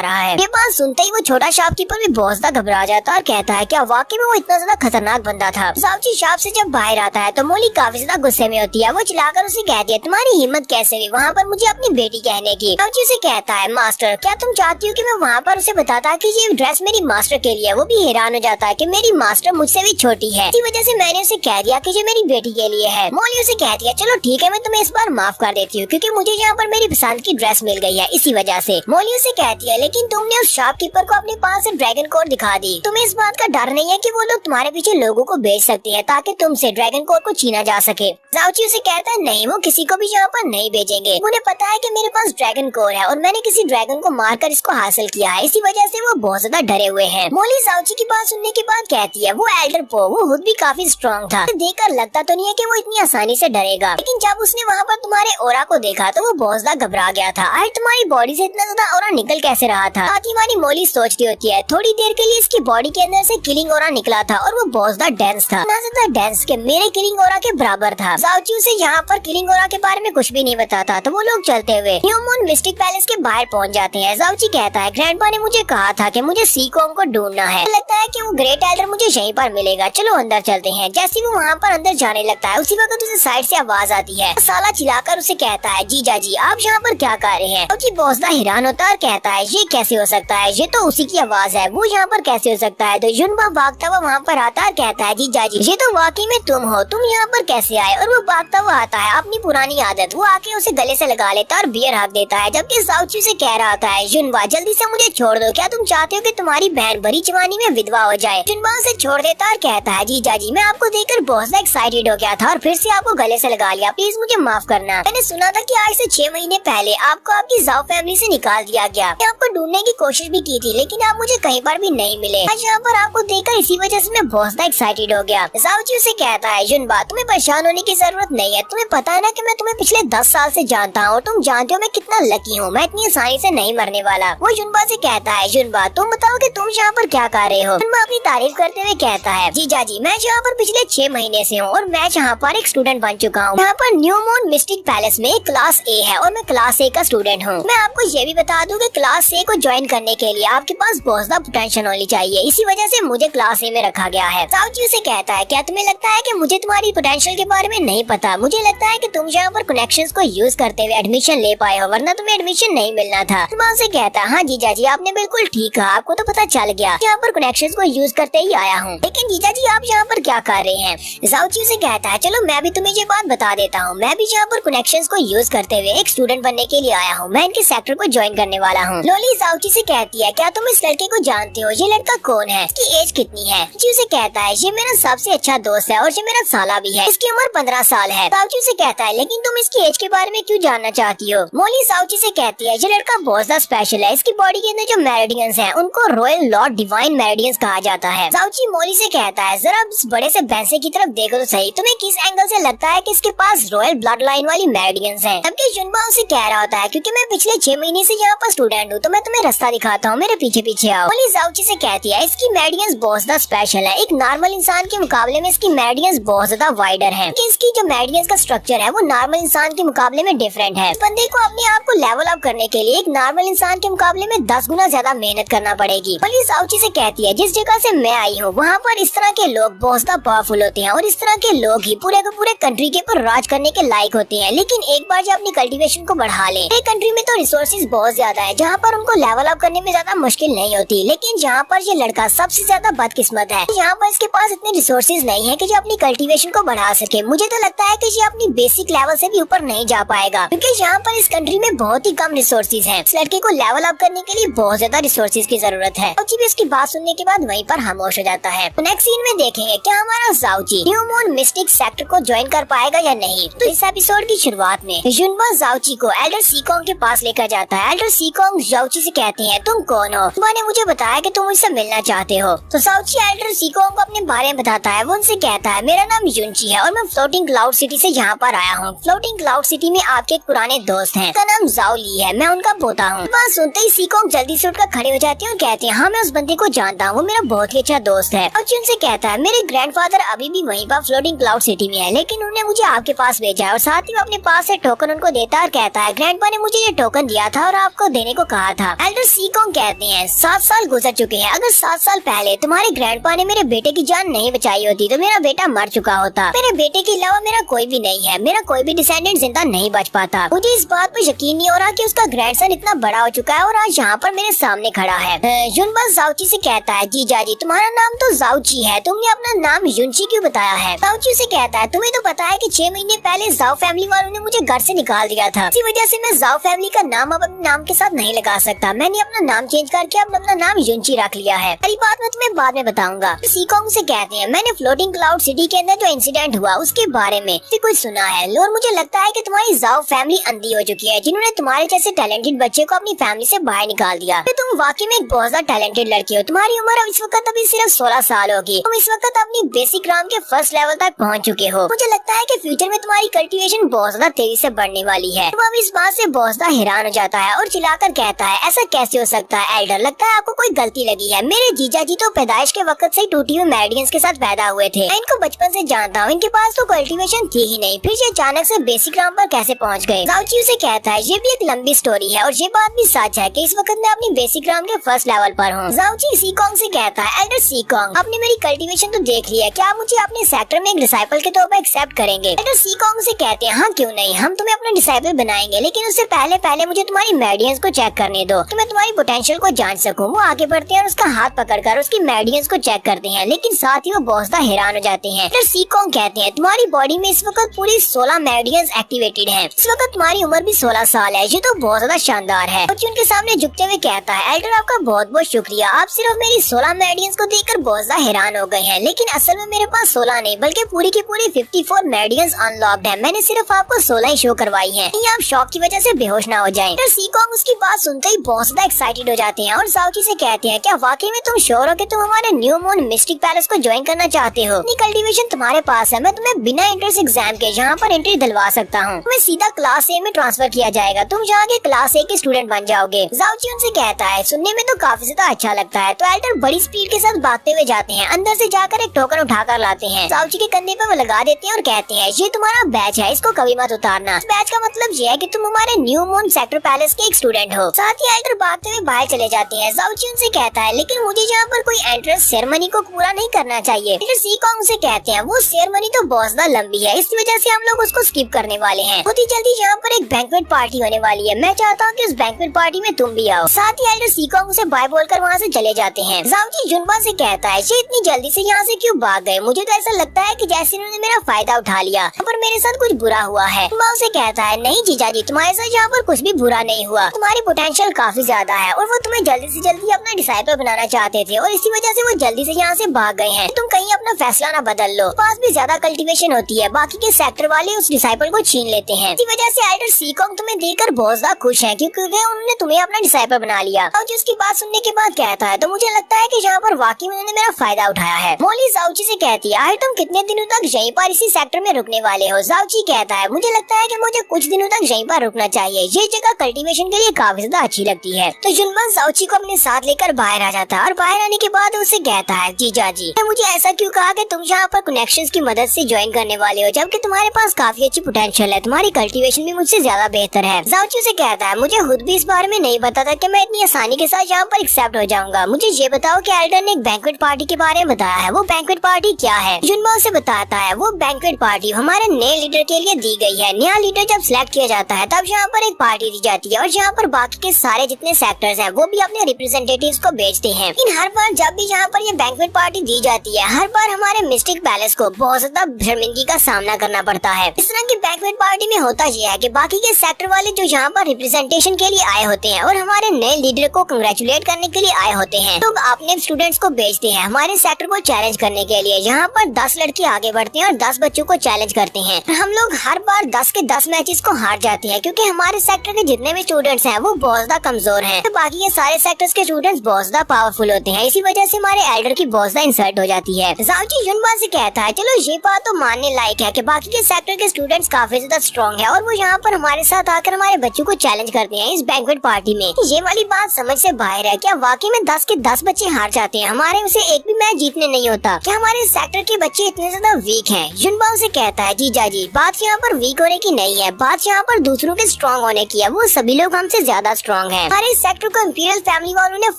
रहा है। ये बात सुनते ही वो छोटा शॉपकीपर भी बहुत ज्यादा घबरा जाता है और कहता है क्या वाकई में वो इतना ज्यादा खतरनाक बंदा था। जाओची शॉप से जब बाहर आता है तो मोली काफी ज्यादा गुस्से में होती है। वो चिल्लाकर उसे कहती है तुम्हारी हिम्मत कैसे हुई वहाँ पर मुझे अपनी बेटी कहने की। जाओची उसे कहता है मास्टर, क्या तुम चाहती हो कि मैं वहाँ पर उसे बताता कि ये ड्रेस मेरी मास्टर के लिए? वो भी हैरान हो जाता है कि मेरी मास्टर मुझसे भी छोटी है, इसी वजह से मैंने उसे कह दिया कि ये मेरी बेटी के लिए है। मोली उसे कहती है चलो ठीक है, मैं तुम्हें इस बार माफ कर देती हूँ, क्योंकि मुझे यहाँ पर मेरी पसंद की ड्रेस मिल गई है, इसी वजह से। मोली उसे कहती है लेकिन तुमने उस शॉपकीपर को अपने पास से ड्रैगन कोर दिखा दी, तुम्हें इस बात का डर नहीं है कि वो लोग तुम्हारे पीछे लोगों को बेच सकते हैं ताकि तुमसे ड्रैगन कोर को छीना जा सके? जाओची उसे कहता है नहीं, वो किसी को भी यहाँ पर नहीं बेचेंगे, उन्हें पता है कि मेरे पास ड्रैगन कोर है और मैंने किसी ड्रैगन को मारकर इसको हासिल किया है, इसी वजह से वो बहुत ज्यादा डरे हुए हैं। मोली जाओची की बात सुनने के बाद कहती है वो एल्डर पो वो खुद भी काफी स्ट्रॉन्ग था, देखकर लगता तो नहीं है कि वो इतनी आसानी से डरेगा, लेकिन जब उसने वहाँ पर तुम्हारे ओरा को देखा तो वो बहुत ज्यादा घबरा गया था। आज तुम्हारी बॉडी से इतना ज्यादा ओरा निकल कैसे रहा था? साथ ही हमारी मोली सोचती होती है थोड़ी देर के लिए इसकी बॉडी के अंदर से किलिंग ओरा निकला था और वो बहुत ज्यादा डेंस था, इतना ज्यादा डेंस के मेरे किलिंग ओरा के बराबर था। जाओची उसे यहाँ पर किलिंग ओरा के बारे में कुछ भी नहीं बताता, तो वो लोग चलते हुए न्यू मून मिस्टिक पैलेस के बाहर पहुँच जाते हैं। जाओची कहता है ग्रैंडपा ने मुझे कहा था कि मुझे सीकोंग को ढूंढना है, लगता है कि वो ग्रेट एल्डर मुझे यहीं पर मिलेगा, चलो अंदर चलते हैं। जैसे वो वहाँ पर अंदर जाने लगता है उसी वक्त उसे साइड से आवाज आती है। साला चिल्लाकर उसे कहता है जीजा जी आप यहाँ पर क्या कर रहे हैं? जाओची बहुत ज्यादा हैरान होता है और कहता है ये कैसे हो सकता है, ये तो उसी की आवाज है, वो यहाँ पर कैसे हो सकता है? तो युनबा भागता हुआ वहाँ पर आता है और कहता है जीजा जी ये तो वाकई में तुम हो, तुम यहाँ पर कैसे आए? और वो भागता हुआ आता है अपनी पुरानी आदत, वो आके उसे गले से लगा लेता है और बियर हक देता है। जबकि जाओची से कह रहा था युनबा जल्दी से मुझे छोड़ दो, क्या तुम चाहते हो कि तुम्हारी बहन बड़ी जवानी में विधवा हो जाए? युनबा उसे छोड़ देता है और कहता है जीजा जी मैं आपको देखकर बहुत ज्यादा एक्साइटेड हो गया था और फिर से आपको गले से लगा लिया, प्लीज मुझे माफ करना। मैंने सुना था कि आज से 6 महीने पहले आपको आपकी जाओ फैमिली से निकाल दिया गया, मैं आपको ढूंढने की कोशिश भी की थी लेकिन आप मुझे कहीं पर भी नहीं मिले। आज यहाँ पर आपको देखकर इसी वजह से मैं बहुत ज्यादा एक्साइटेड हो गया। जाओची उसे कहता है युनबा तुम्हें परेशान होने की जरूरत नहीं है, तुम्हें पता है ना कि मैं तुम्हें पिछले 10 साल से जानता हूँ, तुम जानते हो मैं कितना लकी हूँ, मैं इतनी आसानी से नहीं मरने वाला। वो युनबा से कहता है युनबा तुम बताओ कि तुम यहाँ पर क्या कर रहे हो? युनबा अपनी तारीफ करते हुए कहता है जीजा जी मैं यहाँ पर पिछले 6 महीने से हूँ और मैं यहाँ पर एक स्टूडेंट बन चुका हूँ। यहाँ पर न्यू मून मिस्टिक पैलेस में क्लास ए है और मैं क्लास ए का स्टूडेंट हूँ। मैं आपको ये भी बता दूं कि क्लास ए को ज्वाइन करने के लिए आपके पास बहुत ज्यादा पोटेंशियल होनी चाहिए, इसी वजह से मुझे क्लास ए में रखा गया है। जाओची उसे कहता है क्या तुम्हें लगता है कि मुझे तुम्हारी पोटेंशियल के बारे में नहीं पता? मुझे लगता है कि तुम यहाँ पर कनेक्शंस को यूज करते हुए एडमिशन ले पाए हो, वरना तुम्हें एडमिशन नहीं मिलना था। युनबा से कहता है हाँ जीजा जी आपने बिल्कुल ठीक कहा, आपको तो पता चल गया, यहाँ पर कनेक्शंस को यूज करते ही आया हूँ। लेकिन जीजा जी आप यहाँ पर क्या कर रहे हैं? जाओची उसे कहता है चलो मैं भी तुम्हें ये बात बता देता हूँ, मैं भी यहाँ पर कनेक्शंस को यूज करते हुए एक स्टूडेंट बनने के लिए आया हूँ, मैं इनके सेक्टर को ज्वाइन करने वाला हूँ। लोली जाओची से कहती है क्या तुम इस लड़के को जानते हो? ये लड़का कौन है? इसकी एज कितनी है? जी उसे कहता है ये मेरा सबसे अच्छा दोस्त है और ये मेरा साला भी है, इसकी उम्र 15 साल है। जाओची से कहता है लेकिन तुम इसकी एज के बारे में क्यों जानना चाहती हो? मोली जाओची से कहती है ये लड़का बहुत ज्यादा स्पेशल है, इसकी बॉडी के अंदर जो मेरिडियंस हैं उनको रॉयल लॉर्ड डिवाइन मेरिडियंस कहा जाता है। जाओची मोली से कहता है जरा इस बड़े से भैंसे की तरफ देखो तो सही, तुम्हें किस एंगल से लगता है कि इसके पास रॉयल ब्लड लाइन वाली मेरिडियंस हैं? जबकि युनबा उसे कह रहा होता है क्योंकि मैं पिछले 6 महीने से यहाँ पर स्टूडेंट हूँ तो मैं तुम्हें रास्ता दिखाता हूँ, मेरे पीछे पीछे आओ। मोली जाओची से कहती है इसकी मेरिडियंस बहुत ज्यादा स्पेशल है, एक नॉर्मल इंसान के मुकाबले में इसकी मेरिडियंस बहुत ज्यादा वाइडर है, इसकी जो मेरिडियंस का स्ट्रक्चर है वो नॉर्मल इंसान के मुकाबले में डिफरेंट है। इस बंदे को अपने आप को लेवल अप करने के लिए एक नॉर्मल इंसान के मुकाबले में 10 10 गुना ज्यादा मेहनत करना पड़ेगी। मोली जाओची से कहती है जिस जगह से मैं आई हूँ वहाँ पर इस तरह के लोग बहुत ज्यादा पावरफुल होते हैं और इस तरह के लोग ही पूरे के पूरे कंट्री के ऊपर राज करने के लायक होते हैं। लेकिन एक बार जब अपनी कल्टीवेशन को बढ़ा ले, कंट्री में तो रिसोर्सेज बहुत ज्यादा है जहाँ पर उनको लेवल अप करने में ज्यादा मुश्किल नहीं होती। लेकिन जहाँ पर ये लड़का सबसे ज्यादा बदकिस्मत है, यहाँ पर इसके पास इतने रिसोर्सेज नहीं है कि जो अपनी कल्टीवेशन को बढ़ा सके। मुझे तो लगता है कि ये अपनी बेसिक लेवल से भी ऊपर नहीं जा पाएगा क्योंकि यहाँ पर इस कंट्री में बहुत ही कम रिसोर्सेज हैं। इस लड़के को लेवल अप करने के लिए बहुत ज्यादा रिसोर्सेज की जरूरत है। और भी इसकी बात सुनने के बाद वहीं पर खामोश हो जाता है। नेक्स्ट सीन में देखेंगे क्या हमारा जाओची न्यू मून मिस्टिक सेक्टर को ज्वाइन कर पाएगा या नहीं। तो इस एपिसोड की शुरुआत में युनबा जाओची को एल्डर सीकोंग के पास लेकर जाता है। एल्डर सीकोंग जाओची से कहते हैं तुम कौन हो, तुमने मुझे बताया कि तुम मुझसे मिलना चाहते हो। तो जाओची एल्डर सीकोंग को अपने बारे में बताता है। वो उनसे कहता है मेरा नाम युनची है और मैं फ्लोटिंग क्लाउड सिटी से यहाँ पर आया हूँ। फ्लोटिंग क्लाउड सिटी में आपके एक पुराने दोस्त हैं, उनका नाम जाओ ली है, मैं उनका पोता हूँ। बात सुनते ही सीकोंग जल्दी से उठकर खड़े हो जाते हैं और कहते हैं हाँ मैं उस बंदे को जानता हूँ, वो मेरा बहुत ही अच्छा दोस्त है। और उनसे कहता है मेरे ग्रैंडफादर अभी भी वहीं पर फ्लोटिंग क्लाउड सिटी में है, लेकिन उन्होंने मुझे आपके पास भेजा है। और साथ ही वो अपने पास से टोकन उनको देता है और कहता है ग्रैंडपा ने मुझे ये टोकन दिया था और आपको देने को कहा था। एल्डर सीकोंग कहते हैं 7 साल गुजर चुके हैं, अगर 7 साल पहले तुम्हारे ग्रैंडपा ने मेरे बेटे की जान नहीं बचाई होती तो मेरा बेटा मर चुका होता। मेरे बेटे के अलावा मेरा कोई भी नहीं है, मेरा कोई भी डिसेंडेंट जिंदा नहीं बच पाता। मुझे इस बात पर यकीन नहीं हो रहा कि उसका ग्रैंडसन इतना बड़ा हो चुका है और आज यहाँ पर मेरे सामने खड़ा है। युनबा जाओची से कहता है जीजा जी तुम्हारा नाम तो जाओची है, तुमने अपना नाम युनची क्यों बताया है। जाओची से कहता है तुम्हें तो पता है कि 6 महीने पहले जाओ फैमिली वालों ने मुझे घर से निकाल दिया था, इसी वजह से मैं जाओ फैमिली का नाम अब अपने नाम के साथ नहीं लगा सकता। मैंने अपना नाम चेंज करके अब अपना नाम युनची रख लिया है। अगली बात मैं तुम्हें बाद में बताऊंगा। सीकोंग से कहते हैं मैंने फ्लोटिंग क्लाउड सिटी के अंदर जो इंसिडेंट हुआ उसके बारे में कुछ सुना है और मुझे लगता है कि तुम्हारी जाओ फैमिली अंधी हो चुकी है जिन्होंने तुम्हारे जैसे टैलेंटेड बच्चे को अपनी फैमिली से बाहर निकाल दिया। तो तुम वाकई में एक बहुत ज्यादा टैलेंटेड लड़की हो। तुम्हारी उम्र अब इस वक्त अभी सिर्फ 16 साल होगी। तुम इस वक्त अपनी बेसिक राम के फर्स्ट लेवल तक पहुंच चुके हो। मुझे लगता है कि फ्यूचर में तुम्हारी कल्टीवेशन बहुत ज्यादा तेजी से बढ़ने वाली है। तुम अब इस बात से बहुत ज्यादा हैरान हो जाता है और चिल्लाकर कहता है ऐसा कैसे हो सकता है एल्डर, लगता है आपको कोई गलती लगी है। मेरे जीजा जी तो पैदाइश के वक्त से टूटी हुई मेरिडियंस के साथ पैदा हुए थे, मैं इनको बचपन से जानता हूँ। इनके पास तो कल्टीवेशन थी ही नहीं, फिर ये अचानक से बेसिक राम पर कैसे पहुँच गए। जाओची उसे कहता है ये भी एक लंबी स्टोरी है और ये बात भी सच है कि इस वक्त मैं अपनी बेसिक राम के फर्स्ट लेवल पर हूँ। जाओची सीकोंग से कहता है एल्डर सीकोंग आपने मेरी कल्टीवेशन तो देख लिया, क्या आप मुझे अपने सेक्टर में एक डिसाइपल के तौर पर एक्सेप्ट करेंगे। एल्डर सीकोंग से कहते हैं हाँ क्यों नहीं, हम तुम्हें अपना डिसाइपल बनाएंगे, लेकिन उससे पहले मुझे तुम्हारी मेरिडियंस को चेक करने दो तो मैं तुम्हारी पोटेंशियल को जान सकूं। वो आगे बढ़ते हैं और उसका हाथ पकड़कर उसकी मेरिडियंस को चेक करते हैं, लेकिन साथ ही वो बहुत ज्यादा हैरान हो जाते हैं। एल्डर सीकोंग कहते हैं तुम्हारी बॉडी में इस वक्त पूरी 16 मेरिडियंस एक्टिवेटेड है। इस वक्त तुम्हारी उम्र भी 16 साल है, ये तो बहुत ज्यादा शानदार है। और उनके सामने झुकते हुए कहता है एल्डर आपका बहुत बहुत शुक्रिया, आप सिर्फ मेरी 16 मेरिडियंस को देखकर बहुत ज्यादा हैरान हो गए हैं, लेकिन असल में मेरे पास 16 नहीं बल्कि पूरी की पूरी 54 मेरिडियंस अनलॉक्ड है। मैंने सिर्फ आपको 16 ही शो करवाई है, आप शॉक की वजह से बेहोश ना हो जाएं। तो सीकोंग उसकी बात सुनते ही बहुत ज्यादा एक्साइटेड हो जाते हैं और जाओची से कहते हैं क्या वाकई में तुम श्योर हो कि तुम हमारे न्यू मून मिस्टिक पैलेस को ज्वाइन करना चाहते हो। अपनी कल्टीवेशन तुम्हारे पास है, मैं तुम्हें बिना एंट्रेंस एग्जाम के यहाँ पर एंट्री दिलवा सकता हूँ। तुम्हें सीधा क्लास ए में ट्रांसफर किया जाएगा, तुम यहाँ के क्लास ए के स्टूडेंट बन जाओगे। जाओची उनसे कहता है सुनने में तो काफी ज्यादा अच्छा लगता है। तो एल्डर बड़ी स्पीड के साथ भागते हुए जाते हैं, अंदर से जाकर एक टोकन उठाकर लाते हैं। जाओची के कंधे पे वो लगा देते हैं और कहते हैं ये तुम्हारा बैच है, इसको कभी मत उतारना। इस बैच का मतलब ये है कि तुम हमारे न्यू मून सेक्टर पैलेस के एक स्टूडेंट हो। साथ ही एल्डर भागते हुए बाहर चले जाते हैं। जाओची उनसे कहता है लेकिन मुझे यहाँ पर कोई एंट्रेंस सेरेमनी को पूरा नहीं करना चाहिए। एल्डर सीकोंग से कहते हैं वो सेरेमनी तो बहुत ज्यादा लंबी है, इस वजह से हम लोग उसको स्किप करने वाले हैं। बहुत ही जल्दी यहाँ पर एक बैंक्वेट पार्टी होने वाली है, मैं चाहता हूँ कि उस बैंक्वेट पार्टी में तुम भी आओ। साथ ही एल्डर सीकोंग से बाय बोलकर वहाँ से चले जाते हैं। जाओची युनबा से कहता है ये इतनी जल्दी से यहाँ से क्यों भाग गए, मुझे तो ऐसा लगता है कि जैसे उन्होंने मेरा फायदा उठा लिया, पर मेरे साथ कुछ बुरा हुआ है। युनबा उसे कहता है नहीं जीजा जी तुम्हारे साथ यहाँ पर कुछ भी बुरा नहीं हुआ, तुम्हारी पोटेंशियल काफी ज्यादा है और वो तुम्हें जल्दी से जल्दी अपना डिसाइपल बनाना चाहते थे और इसी वजह से वो जल्दी से यहाँ से भाग गए हैं। तुम कहीं अपना फैसला ना बदल लो, पास भी ज्यादा कल्टीवेशन होती है, बाकी के सेक्टर वाले उस डिसाइपल को छीन लेते हैं। इसी वजह से एल्डर सीकोंग तुम्हें देखकर बहुत ज्यादा खुश है क्योंकि उन्होंने तुम्हें अपना डिसाइपल बना लिया। और जिसकी बात सुनने के बाद कहता है तो मुझे लगता है कि यहाँ पर वाकई में उन्होंने मेरा फायदा उठाया है। मोली जाओची से कहती है आखिर तुम कितने दिनों तक यहीं पर इसी सेक्टर में रुकने वाले हो। जाओची कहता है मुझे लगता है कि मुझे कुछ दिनों तक यहीं पर रुकना चाहिए, ये जगह कल्टीवेशन के लिए काफी ज्यादा अच्छी लगती है। तो युनबा जाओची को अपने साथ लेकर बाहर आ जाता है और बाहर आने के बाद उसे कहता है जीजा जी मुझे ऐसा क्यों कहा कि तुम यहाँ पर कनेक्शंस की मदद से ज्वाइन करने वाले हो, जबकि तुम्हारे पास काफी अच्छी पोटेंशियल है, तुम्हारी कल्टीवेशन भी मुझसे ज्यादा बेहतर है। जाओची से कहता है मुझे खुद भी इस बारे में नहीं पता था कि मैं इतनी आसानी के साथ यहाँ पर एक्सेप्ट हो जाऊंगा? मुझे ये बताओ कि एल्डर ने एक बैंक्वेट पार्टी के बारे में बताया है, वो बैंक्वेट पार्टी क्या है? जुनबा उसे बताता है वो बैंक्वेट पार्टी हमारे नए लीडर के लिए दी गई है। नया लीडर जब सिलेक्ट किया जाता है तब यहाँ पर एक पार्टी दी जाती है और यहाँ पर बाकी के सारे जितने सेक्टर्स हैं वो भी अपने रिप्रेजेंटेटिव्स को भेजते हैं। लेकिन हर बार जब भी यहाँ पर ये बैंक्वेट पार्टी दी जाती है, हर बार हमारे मिस्टिक पैलेस को बहुत ज्यादा शर्मिंदगी का सामना करना पड़ता है। इस तरह की बैंक्वेट पार्टी में होता यह है कि बाकी के सेक्टर वाले जो यहाँ पर रिप्रेजेंटेशन के लिए आए होते हैं और हमारे नए लीडर को कंग्रेचुलेट करने के लिए आए होते हैं, तो अपने स्टूडेंट्स को भेजते हैं हमारे सेक्टर को चैलेंज करने के लिए। यहाँ पर 10 लड़के आगे बढ़ते हैं और 10 बच्चों को चैलेंज करते हैं। हम लोग हर बार 10 के 10 मैचेस को हार जाते हैं क्योंकि हमारे सेक्टर के जितने भी स्टूडेंट्स हैं वो बहुत ज्यादा कमजोर हैं। तो बाकी के सारे सेक्टर्स के स्टूडेंट्स बहुत ज्यादा पावरफुल होते हैं। इसी वजह से हमारे एल्डर की बहुत ज्यादा इंसल्ट हो जाती है। जाओची युनबा से कहता है चलो ये बात तो मानने लायक है कि बाकी के सेक्टर के स्टूडेंट्स काफी ज्यादा स्ट्रॉन्ग है और वो यहाँ पर हमारे साथ आकर हमारे बच्चों को चैलेंज करते हैं इस बैंक्वेट पार्टी में। ये वाली बात समझ से बाहर है। क्या वाकई में 10 के 10 बच्चे हार जाते हैं? हमारे उसे एक भी मैच जीतने नहीं होता। क्या हमारे सेक्टर के बच्चे इतने ज्यादा वीक हैं? युनबा उसे कहता है जीजा जी, बात यहाँ पर वीक होने की नहीं है, बात यहाँ पर दूसरों के स्ट्रॉन्ग होने की है। वो सभी लोग हमसे ज्यादा स्ट्रॉन्ग हैं। हमारे इस सेक्टर को इंपीरियल फैमिली वालों ने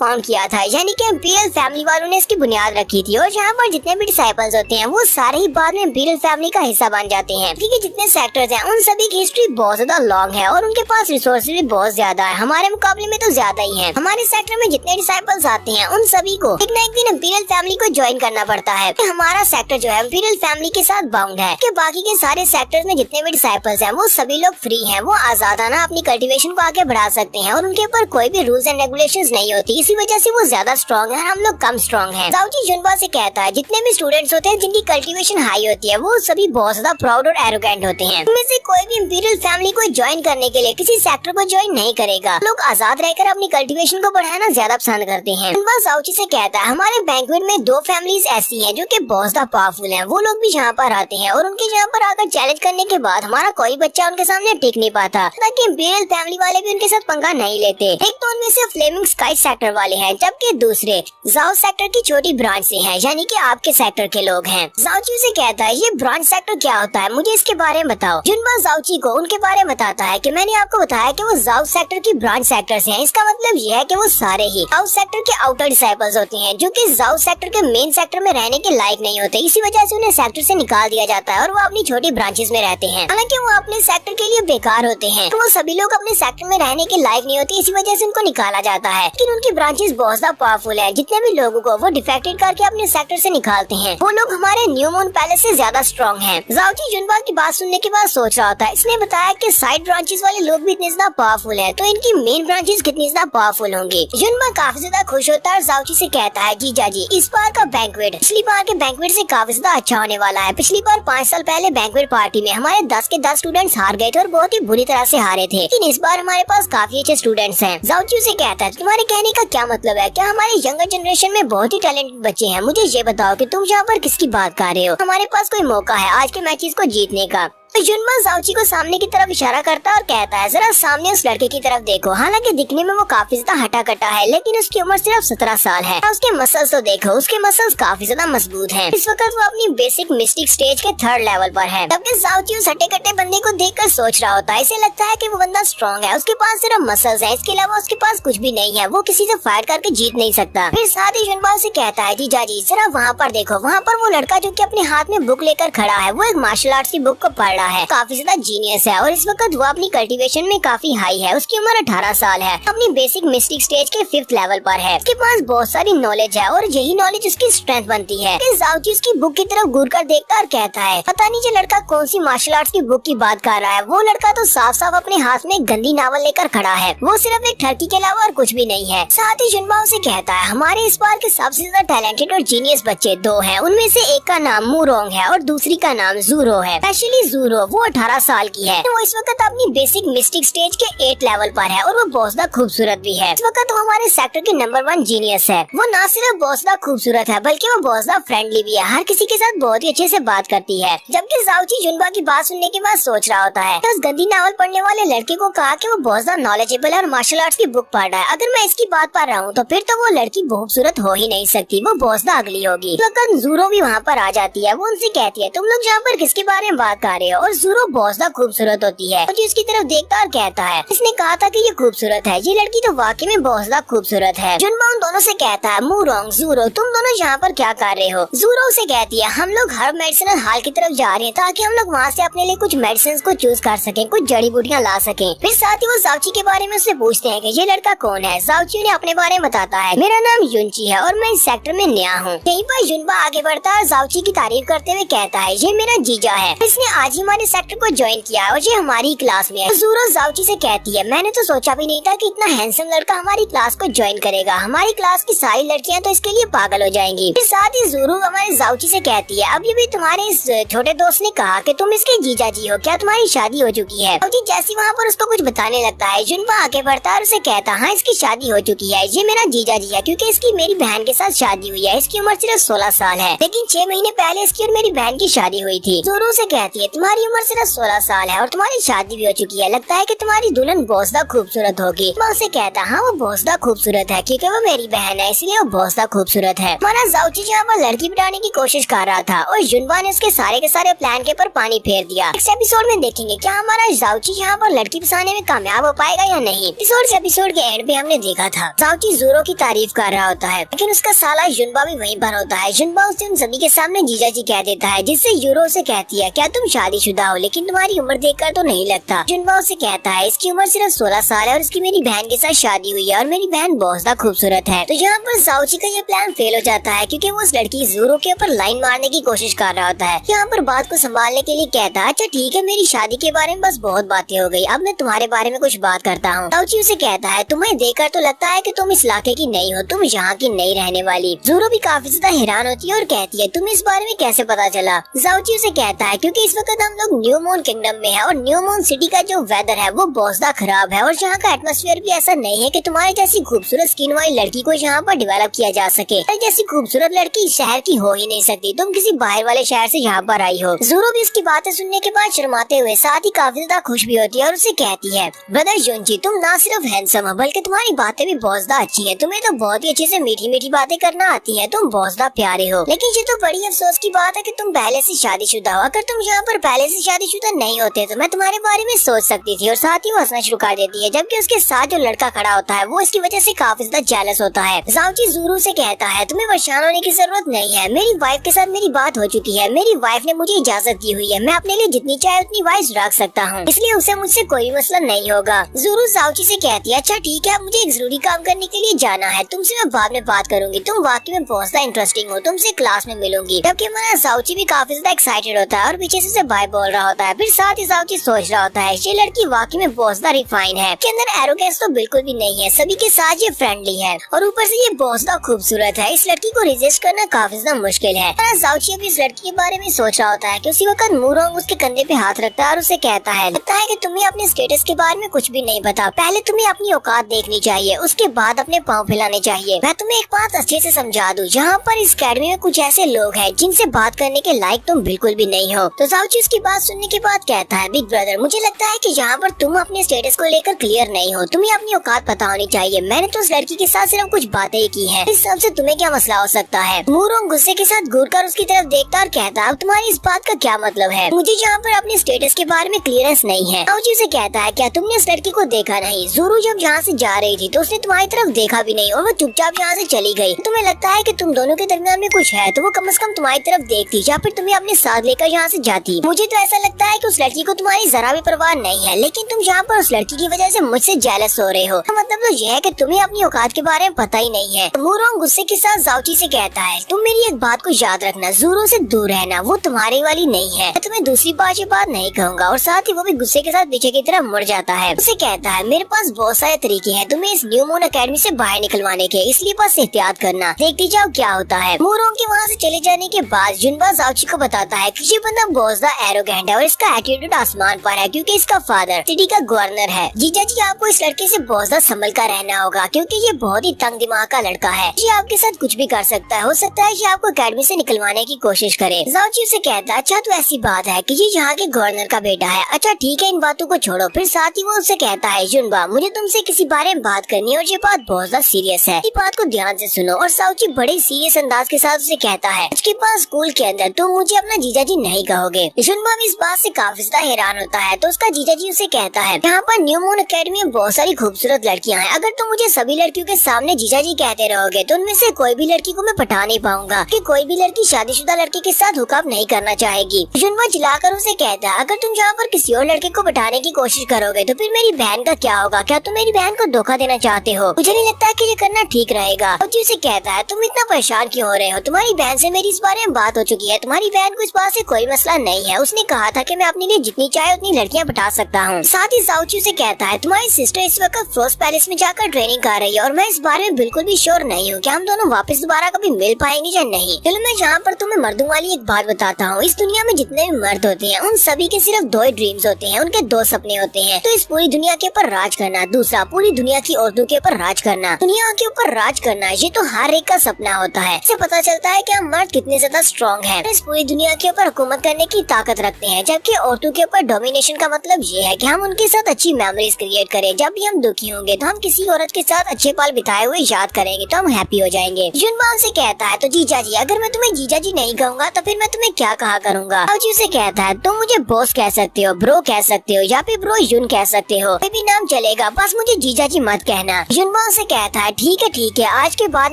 फाउंड किया था, यानी कि इंपीरियल फैमिली वालों ने इसकी बुनियाद रखी थी और यहाँ पर जितने भी डिसाइपल्स होते हैं वो सारे ही बाद में इंपीरियल फैमिली का हिस्सा बन जाते हैं। क्योंकि जितने सेक्टर्स हैं उन सभी की हिस्ट्री बहुत ज्यादा लॉन्ग है और उनके पास रिसोर्सेज भी बहुत ज्यादा है, हमारे मुकाबले में तो ज्यादा ही है। हमारे सेक्टर में जितने डिसाइपल्स आते हैं उन सभी को एक न एक दिन इंपीरियल फैमिली को ज्वाइन करना पड़ता है। हमारा सेक्टर जो है इंपीरियल फैमिली के साथ बाउंड है कि बाकी के सारे सेक्टर्स में जितने भी डिसाइपल्स हैं वो सभी लोग फ्री हैं, वो आजादाना अपनी कल्टीवेशन को आगे बढ़ा सकते हैं और उनके ऊपर कोई भी रूल्स एंड रेगुलेशंस नहीं होती। इसी वजह से वो ज्यादा स्ट्रॉन्ग है और हम लोग कम स्ट्रॉन्ग हैं। जाओची युनबा से कहता है जितने भी स्टूडेंट्स होते हैं जिनकी कल्टीवेशन हाई होती है वो सभी बहुत ज्यादा प्राउड और एरोगेंट होते हैं। उनमें से कोई भी इंपीरियल फैमिली को ज्वाइन करने के लिए किसी सेक्टर को ज्वाइन नहीं करेगा। लोग आजाद रहकर अपनी कल्टीवेशन को बढ़ाना ज्यादा पसंद करते हैं। युनबा जाओची से कहता है हमारे बैंक्वेट में 2 फैमिलीज ऐसी हैं जो कि बहुत ज्यादा पावरफुल हैं। वो लोग भी यहाँ पर आते हैं और उनके यहाँ पर आकर चैलेंज करने के बाद हमारा कोई बच्चा उनके सामने टिक नहीं पाता, ताकि इंपीरियल फैमिली वाले भी उनके साथ पंगा नहीं लेते। एक तो उनमें से फ्लेमिंग स्काई सेक्टर वाले हैं, जबकि दूसरे जाओ सेक्टर की छोटी ब्रांच से हैं, यानी कि आपके सेक्टर के लोग हैं। जाओची से कहता है ये ब्रांच सेक्टर क्या होता है, मुझे इसके बारे में बताओ। युनबा जाओची को उनके बारे में बताता है कि मैंने आपको बताया कि वो जाओ सेक्टर की ब्रांच सेक्टर्स हैं। इसका मतलब ये है कि वो सारे ही जाओ सेक्टर के आउटर डिसाइपल्स होते हैं जो कि जाओ सेक्टर के मेन सेक्टर में रहने के लायक नहीं होते। इसी वजह से उन्हें सेक्टर से निकाल दिया जाता है और वो अपनी छोटी ब्रांचेस में रहते हैं। हालांकि वो अपने सेक्टर के लिए बेकार होते हैं, तो वो सभी लोग अपने सेक्टर में रहने के लायक नहीं होते, इसी वजह से उनको निकाला जाता है। लेकिन उनकी ब्रांचेस बहुत ज्यादा पावरफुल है, जितने भी लोगों को वो डिफेक्टेड करके अपने सेक्टर से निकालते हैं वो लोग हमारे न्यू मून पैलेस से ज्यादा स्ट्रॉन्ग हैं। जाओची युनबा की बात सुनने के बाद सोच रहा होता है, इसने बताया कि साइड ब्रांचेस वाले लोग भी इतने ज्यादा पावरफुल है, तो इनकी मेन ब्रांचेस कितनी ज्यादा पावरफुल होंगी। युनबा काफी ज्यादा खुश होता है और जाओची से कहता है जीजा जी, इस बार का बैंक्वेट पिछली बार के बैंक्वेट से काफी ज्यादा अच्छा होने वाला है। पिछली बार 5 साल पहले बैंक्वेट पार्टी में हमारे 10 के 10 स्टूडेंट्स हार गए थे और बहुत ही बुरी तरह से हारे थे, लेकिन इस बार हमारे पास काफी अच्छे स्टूडेंट्स हैं। जाओची से कहता है तुम्हारे कहने का क्या मतलब है? क्या हमारे यंगर जनरेशन में बहुत ही टैलेंटेड बच्चे हैं? मुझे ये बताओ कि तुम यहाँ पर किसकी बात कर रहे हो? हमारे पास कोई मौका है आज के मैचेस को जीतने का। तो युनबा जाओची को सामने की तरफ इशारा करता है और कहता है जरा सामने उस लड़के की तरफ देखो। हालांकि दिखने में वो काफी ज्यादा हटा कटा है, लेकिन उसकी उम्र सिर्फ 17 साल है। उसके मसल्स तो देखो, उसके मसल्स काफी ज्यादा मजबूत हैं। इस वक्त वो अपनी बेसिक मिस्टिक स्टेज के 3rd लेवल पर है। जबकि जाओची उस हटे कटे बंदे को देखकर सोच रहा होता है, इसे लगता है कि वो बंदा स्ट्रॉन्ग है, उसके पास सिर्फ मसल्स हैं, इसके अलावा उसके पास कुछ भी नहीं है, वो किसी से फाइट करके जीत नहीं सकता। फिर साथ ही युनबा से कहता है जीजा जी जरा वहाँ पर देखो, वहाँ पर वो लड़का जो कि अपने हाथ में बुक लेकर खड़ा है, वो एक मार्शल आर्ट्स की बुक को पढ़ रहा है, काफी ज्यादा जीनियस है और इस वक्त वो अपनी कल्टीवेशन में काफी हाई है। उसकी उम्र 18 साल है, अपनी बेसिक मिस्टिक स्टेज के 5th लेवल पर है। उसके पास बहुत सारी नॉलेज है और यही नॉलेज उसकी स्ट्रेंथ बनती है। जाओची उसकी बुक की तरफ घूर कर देखता और कहता है पता नहीं ये लड़का कौन सी मार्शल आर्ट्स की बुक की बात कर रहा है। वो लड़का तो साफ साफ अपने हाथ में गंदी नावल लेकर खड़ा है, वो सिर्फ एक ठरकी के अलावा और कुछ भी नहीं है। साथ ही युनबा उसे कहता है हमारे इस बार के सबसे ज्यादा टैलेंटेड और जीनियस बच्चे 2 हैं, उनमें से एक का नाम मुरोंग है और दूसरी का नाम जूरो है। स्पेशली जूरो, वो 18 साल की है, वो इस वक्त अपनी बेसिक मिस्टिक स्टेज के 8 लेवल पर है और वो बहुत ज्यादा खूबसूरत भी है। इस वक्त वो हमारे सेक्टर की नंबर 1 जीनियस है। वो न सिर्फ बहुत ज्यादा खूबसूरत है बल्कि वो बहुत ज्यादा फ्रेंडली भी है, हर किसी के साथ बहुत ही अच्छे से बात करती है। जबकि जाओची युनबा की बात सुनने के बाद सोच रहा होता है उस गंदी नावल पढ़ने वाले लड़के को कहा कि वो बहुत ज्यादा नॉलेजेबल है और मार्शल आर्ट्स की बुक पढ़ रहा है। अगर मैं इसकी बात पढ़ रहा हूँ तो फिर तो वो लड़की बहुत खूबसूरत हो ही नहीं सकती, वो बहुत ज्यादा अगली होगी। तो जूरो भी वहाँ पर आ जाती है। वो उनसे कहती है तुम लोग यहाँ पर किसके बारे में बात कर रहे हो? और ज़ूरो बहुत ज्यादा खूबसूरत होती है। और उसकी तरफ देखता और कहता है, इसने कहा था कि ये खूबसूरत है, ये लड़की तो वाकई में बहुत ज्यादा खूबसूरत है। जुनबा उन दोनों से कहता है, मूरोंग ज़ूरो तुम दोनों यहाँ पर क्या कर रहे हो? ज़ूरो उसे कहती है, हम लोग हर मेडिसिनल हॉल की तरफ जा रहे हैं ताकि हम लोग वहाँ से अपने लिए कुछ मेडिसिन को चूज कर सकें, कुछ जड़ी बूटियाँ ला सकें। फिर साथ ही वो जाओची के बारे में उससे पूछते हैं कि ये लड़का कौन है। जाओची ने अपने बारे में बताता है, मेरा नाम युनची है और मैं इस सेक्टर में नया हूँ। यहीं पर जुनबा आगे बढ़ता है और जाओची की तारीफ करते हुए कहता है, ये मेरा जीजा है, इसने आज ही हमारे सेक्टर को ज्वाइन किया और ये हमारी क्लास में है। ज़ूरो जाओची से कहती है, मैंने तो सोचा भी नहीं था कि इतना हैंडसम लड़का हमारी क्लास को ज्वाइन करेगा, हमारी क्लास की सारी लड़कियां तो इसके लिए पागल हो जाएंगी। फिर साथ ही ज़ूरो हमारे जाओची से कहती है, अभी भी तुम्हारे इस छोटे दोस्त ने कहा कि तुम इसके जीजा जी हो, क्या तुम्हारी शादी हो चुकी है? जाओची जैसी वहाँ पर उसको कुछ बताने लगता है, जुनबा आगे बढ़ता है और उसे कहता है, हाँ इसकी शादी हो चुकी है, ये मेरा जीजा जी है क्योंकि इसकी मेरी बहन के साथ शादी हुई है। इसकी उम्र सिर्फ 16 साल है, लेकिन 6 महीने पहले इसकी और मेरी बहन की शादी हुई थी। ज़ूरो से कहती है, तुम्हारी उम्र सिर्फ 16 साल है और तुम्हारी शादी भी हो चुकी है, लगता है कि तुम्हारी दुल्हन बहुत ज्यादा खूबसूरत होगी। मैं उसे कहता, हाँ वो बहुत ज्यादा खूबसूरत है क्योंकि वो मेरी बहन है, इसलिए वो बहुत ज्यादा खूबसूरत है। हमारा जाओची जहाँ पर लड़की बिठाने की कोशिश कर रहा था और जुनबा ने उसके सारे के सारे प्लान के ऊपर पानी फेर दिया। इस एपिसोड में देखेंगे क्या हमारा जाओची यहाँ पर लड़की फंसाने में कामयाब हो पाएगा या नहीं। एपिसोड के एंड पे हमने देखा था जाओची ज़ूरो की तारीफ कर रहा होता है, लेकिन उसका साला जुनबा भी वहीं पर होता है। जुनबा उसे उन सभी के सामने जीजा जी कह देता है, जिससे यूरो से कहती है, क्या तुम शादीशुदा हो? लेकिन तुम्हारी उम्र देखकर तो नहीं लगता। जुनबा उसे कहता है, इसकी उम्र सिर्फ 16 साल है और इसकी मेरी बहन के साथ शादी हुई है और मेरी बहन बहुत ज्यादा खूबसूरत है। तो यहाँ पर जाओची का ये प्लान फेल हो जाता है क्योंकि वो उस लड़की ज़ूरो के ऊपर लाइन मारने की कोशिश कर रहा होता है। यहाँ पर बात को संभालने के लिए कहता है, अच्छा ठीक है, मेरी शादी के बारे में बस बहुत बातें हो गई, अब मैं तुम्हारे बारे में कुछ बात करता हूँ। जाओची उसे कहता है, तुम्हें देखकर तो लगता है कि तुम इस इलाके की नहीं हो, तुम यहाँ की नहीं रहने वाली। ज़ूरो भी काफी ज्यादा हैरान होती है और कहती है, तुम्हें इस बारे में कैसे पता चला? जाओची उसे कहता है, क्योंकि इस वक्त हम लोग न्यू मून किंगडम में है और न्यू मून सिटी का जो वेदर है वो बहुत ज्यादा खराब है और यहाँ का एटमॉस्फेयर भी ऐसा नहीं है कि तुम्हारे जैसी खूबसूरत स्किन वाली लड़की को यहाँ पर डेवलप किया जा सके। जैसी खूबसूरत लड़की शहर की हो ही नहीं सकती, तुम किसी बाहर वाले शहर से यहाँ पर आई हो। ज़ूरो भी इसकी बातें सुनने के बाद शर्माते हुए साथ ही काफी ज्यादा खुश भी होती है और उसे कहती है, ब्रदर युनची तुम ना सिर्फ हैंडसम हो बल्कि तुम्हारी बातें भी बहुत ज्यादा अच्छी है, तुम्हें तो बहुत ही अच्छे से मीठी मीठी बातें करना आती है, तुम बहुत ज्यादा प्यारे हो। लेकिन ये तो बड़ी अफसोस की बात है कि तुम पहले से शादीशुदा हो। अगर तुम यहाँ पर पहले से शादीशुदा नहीं होते तो मैं तुम्हारे बारे में सोच सकती थी। और साथ ही वो हंसना शुरू कर देती है, जबकि उसके साथ जो लड़का खड़ा होता है वो इसकी वजह से काफी ज्यादा जेलस होता है। जाओची ज़ूरो से कहता है, तुम्हें परेशान होने की जरूरत नहीं है, मेरी वाइफ के साथ मेरी बात हो चुकी है, मेरी वाइफ ने मुझे इजाजत दी हुई है, मैं अपने लिए जितनी चाहे उतनी वाइफ रख सकता हूँ, इसलिए उसे मुझसे कोई मसला नहीं होगा। ज़ूरो जाओची से कहती है, अच्छा ठीक है, मुझे एक जरूरी काम करने के लिए जाना है, तुमसे मैं बाद में बात करूंगी, तुम वाकई में बहुत ज्यादा इंटरेस्टिंग हो, तुमसे क्लास में मिलूंगी। जबकि हमारा जाओची भी काफी ज्यादा एक्साइटेड होता है और पीछे से बाय बोल रहा होता है। फिर साथ ही जाओची सोच रहा होता है, ये लड़की वाकई में बहुत ज्यादा रिफाइन है, के अंदर एरोगेंस तो बिल्कुल भी नहीं है, सभी के साथ ये फ्रेंडली है और ऊपर से ये बहुत ज्यादा खूबसूरत है, इस लड़की को रिजेक्ट करना काफी ज्यादा मुश्किल है। जाओची अभी इस लड़की के बारे में सोच रहा होता है कि उसी वक्त मूरोंग उसके कंधे पे हाथ रखता है और उसे कहता है, लगता है कि तुम्हें अपने स्टेटस के बारे में कुछ भी नहीं पता, पहले तुम्हें अपनी औकात देखनी चाहिए, उसके बाद अपने पाँव फैलाने चाहिए। मैं तुम्हें एक बात अच्छे से समझा दूं, यहाँ पर इस अकेडमी में कुछ ऐसे लोग हैं जिनसे बात करने के लायक तुम बिल्कुल भी नहीं हो। तो जाओची उसकी बात सुनने के बाद कहता है, बिग ब्रदर मुझे लगता है कि यहाँ पर तुम अपने स्टेटस को लेकर क्लियर नहीं हो, तुम्हें अपनी औकात पता होनी चाहिए, मैंने तो उस लड़की के साथ सिर्फ कुछ बातें ही की है, इस सबसे तुम्हें क्या मसला हो सकता है? मूरोंग गुस्से के साथ घूरकर उसकी तरफ देखता और कहता, अब तुम्हारी इस बात का क्या मतलब है? मुझे यहाँ पर अपने स्टेटस के बारे में क्लियरेंस नहीं है। जाओची उसे कहता है, क्या तुमने इस लड़की को देखा नहीं? ज़ूरो जब यहाँ से जा रही थी तो उसने तुम्हारी तरफ देखा भी नहीं और वो चुपचाप यहाँ से चली गई। तुम्हें लगता है कि तुम दोनों के दरमियान में कुछ है तो वो कम से कम तुम्हारी तरफ देखती या फिर तुम्हें अपने साथ लेकर यहाँ से जाती। मुझे तो ऐसा लगता है कि उस लड़की को तुम्हारी जरा भी परवाह नहीं है, लेकिन तुम यहाँ पर उस लड़की की वजह से मुझसे जेलस हो रहे हो। मतलब तो यह है कि तुम्हें अपनी औकात के बारे में पता ही नहीं है। मूरोंग गुस्से के साथ जाओची से कहता है, तुम मेरी एक बात को याद रखना, ज़ूरो से दूर रहना, वो तुम्हारी वाली नहीं है। मैं तुम्हें दूसरी बार ये बात नहीं कहूँगा। और साथ ही वो भी गुस्से के साथ पीछे की तरफ मुड़ जाता है। उसे कहता है, मेरे पास बहुत सारे तरीके हैं तुम्हें इस न्यू मून अकेडमी से बाहर निकलवाने के, इसलिए बस एहतियात करना, देखती जाओ क्या होता है। मूरोंग के वहाँ से चले जाने के बाद जुनबा जाओची को बताता है कि ये बंदा बहुत ज्यादा एरोगेंट है और इसका एटीट्यूड आसमान पर है क्योंकि इसका फादर सिटी का गवर्नर है। जीजा जी आपको इस लड़के से बहुत ज्यादा संभल कर रहना होगा क्योंकि ये बहुत ही तंग दिमाग का लड़का है, ये आपके साथ कुछ भी कर सकता है, हो सकता है ये आपको अकेडमी से निकलवाने की कोशिश करे। जाओची उसे कहता है, अच्छा तो ऐसी बात है कि ये यहाँ के गवर्नर का बेटा है, अच्छा ठीक है इन बातों को छोड़ो। फिर साथ ही वो उससे कहता है, जुनबा मुझे तुमसे किसी बारे में बात करनी है और ये बात बहुत ज्यादा सीरियस है, इस बात को ध्यान से सुनो। और जाओची बड़े सीरियस अंदाज के साथ उसे कहता है, उसके पास स्कूल के अंदर तुम मुझे अपना जीजा जी नहीं कहोगे। जुनबा जुनबा भी इस बात से काफी ज्यादा हैरान होता है। तो उसका जीजा जी उसे कहता है, यहाँ पर न्यू मून एकेडमी में बहुत सारी खूबसूरत लड़कियाँ हैं, अगर तुम मुझे सभी लड़कियों के सामने जीजा जी कहते रहोगे तो उनमें से कोई भी लड़की को मैं पटा नहीं पाऊंगा कि कोई भी लड़की शादीशुदा लड़के के साथ हुकअप नहीं करना चाहेगी। जुनबा चिल्लाकर उसे कहता है, अगर तुम यहाँ पर किसी और लड़के को पटाने की कोशिश करोगे तो फिर मेरी बहन का क्या होगा? क्या तुम मेरी बहन को धोखा देना चाहते हो? मुझे नहीं लगता कि ये करना ठीक रहेगा। साउची उसे कहता है, तुम इतना परेशान क्यों हो रहे हो? तुम्हारी बहन से मेरी इस बारे में बात हो चुकी है, तुम्हारी बहन को इस बात से कोई मसला नहीं है। उसने कहा था कि मैं अपने लिए जितनी चाहे उतनी लड़कियां पटा सकता हूँ। साथ ही साउची उसे कहता है, तुम्हारी सिस्टर इस वक्त फ्रोस्ट पैलेस में जाकर ट्रेनिंग कर रही है और मैं इस बारे में बिल्कुल भी श्योर नहीं हूँ कि हम दोनों वापस दोबारा कभी मिल पाएंगे या नहीं। चलो मैं यहाँ पर तुम्हें मर्दों वाली एक बात बताता हूँ। इस दुनिया में जितने भी मर्द होते हैं उन सभी के सिर्फ दो ही ड्रीम्स होते हैं, उनके दो सपने होते हैं। तो इस पूरी दुनिया के ऊपर राज करना, दूसरा पूरी दुनिया की औरतों के ऊपर राज करना। दुनिया के ऊपर राज करना ये तो हर एक का सपना होता है। इससे पता चलता है कि हम मर्द कितने ज्यादा स्ट्रॉन्ग हैं, इस पूरी दुनिया के ऊपर हुकूमत करने की ताकत रखते हैं, जबकि औरतों के ऊपर डोमिनेशन का मतलब ये है कि हम उनके साथ अच्छी मेमोरीज क्रिएट करें। जब भी हम दुखी होंगे तो हम किसी औरत के साथ अच्छे पल बिताए हुए याद करेंगे तो हम हैप्पी हो जाएंगे। जुनबा से कहता है, तो जीजा जी अगर मैं तुम्हें जीजा जी नहीं कहूँगा तो फिर मैं तुम्हें क्या कहा करूँगा? साउची उसे कहता है, तुम मुझे बॉस कह सकते हो, ब्रो कह सकते हो या फिर ब्रो यून कह सकते हो, कोई भी नाम चलेगा, बस मुझे जीजा जी मत कहना। जुनबा से कहता है, ठीक है, आज के बाद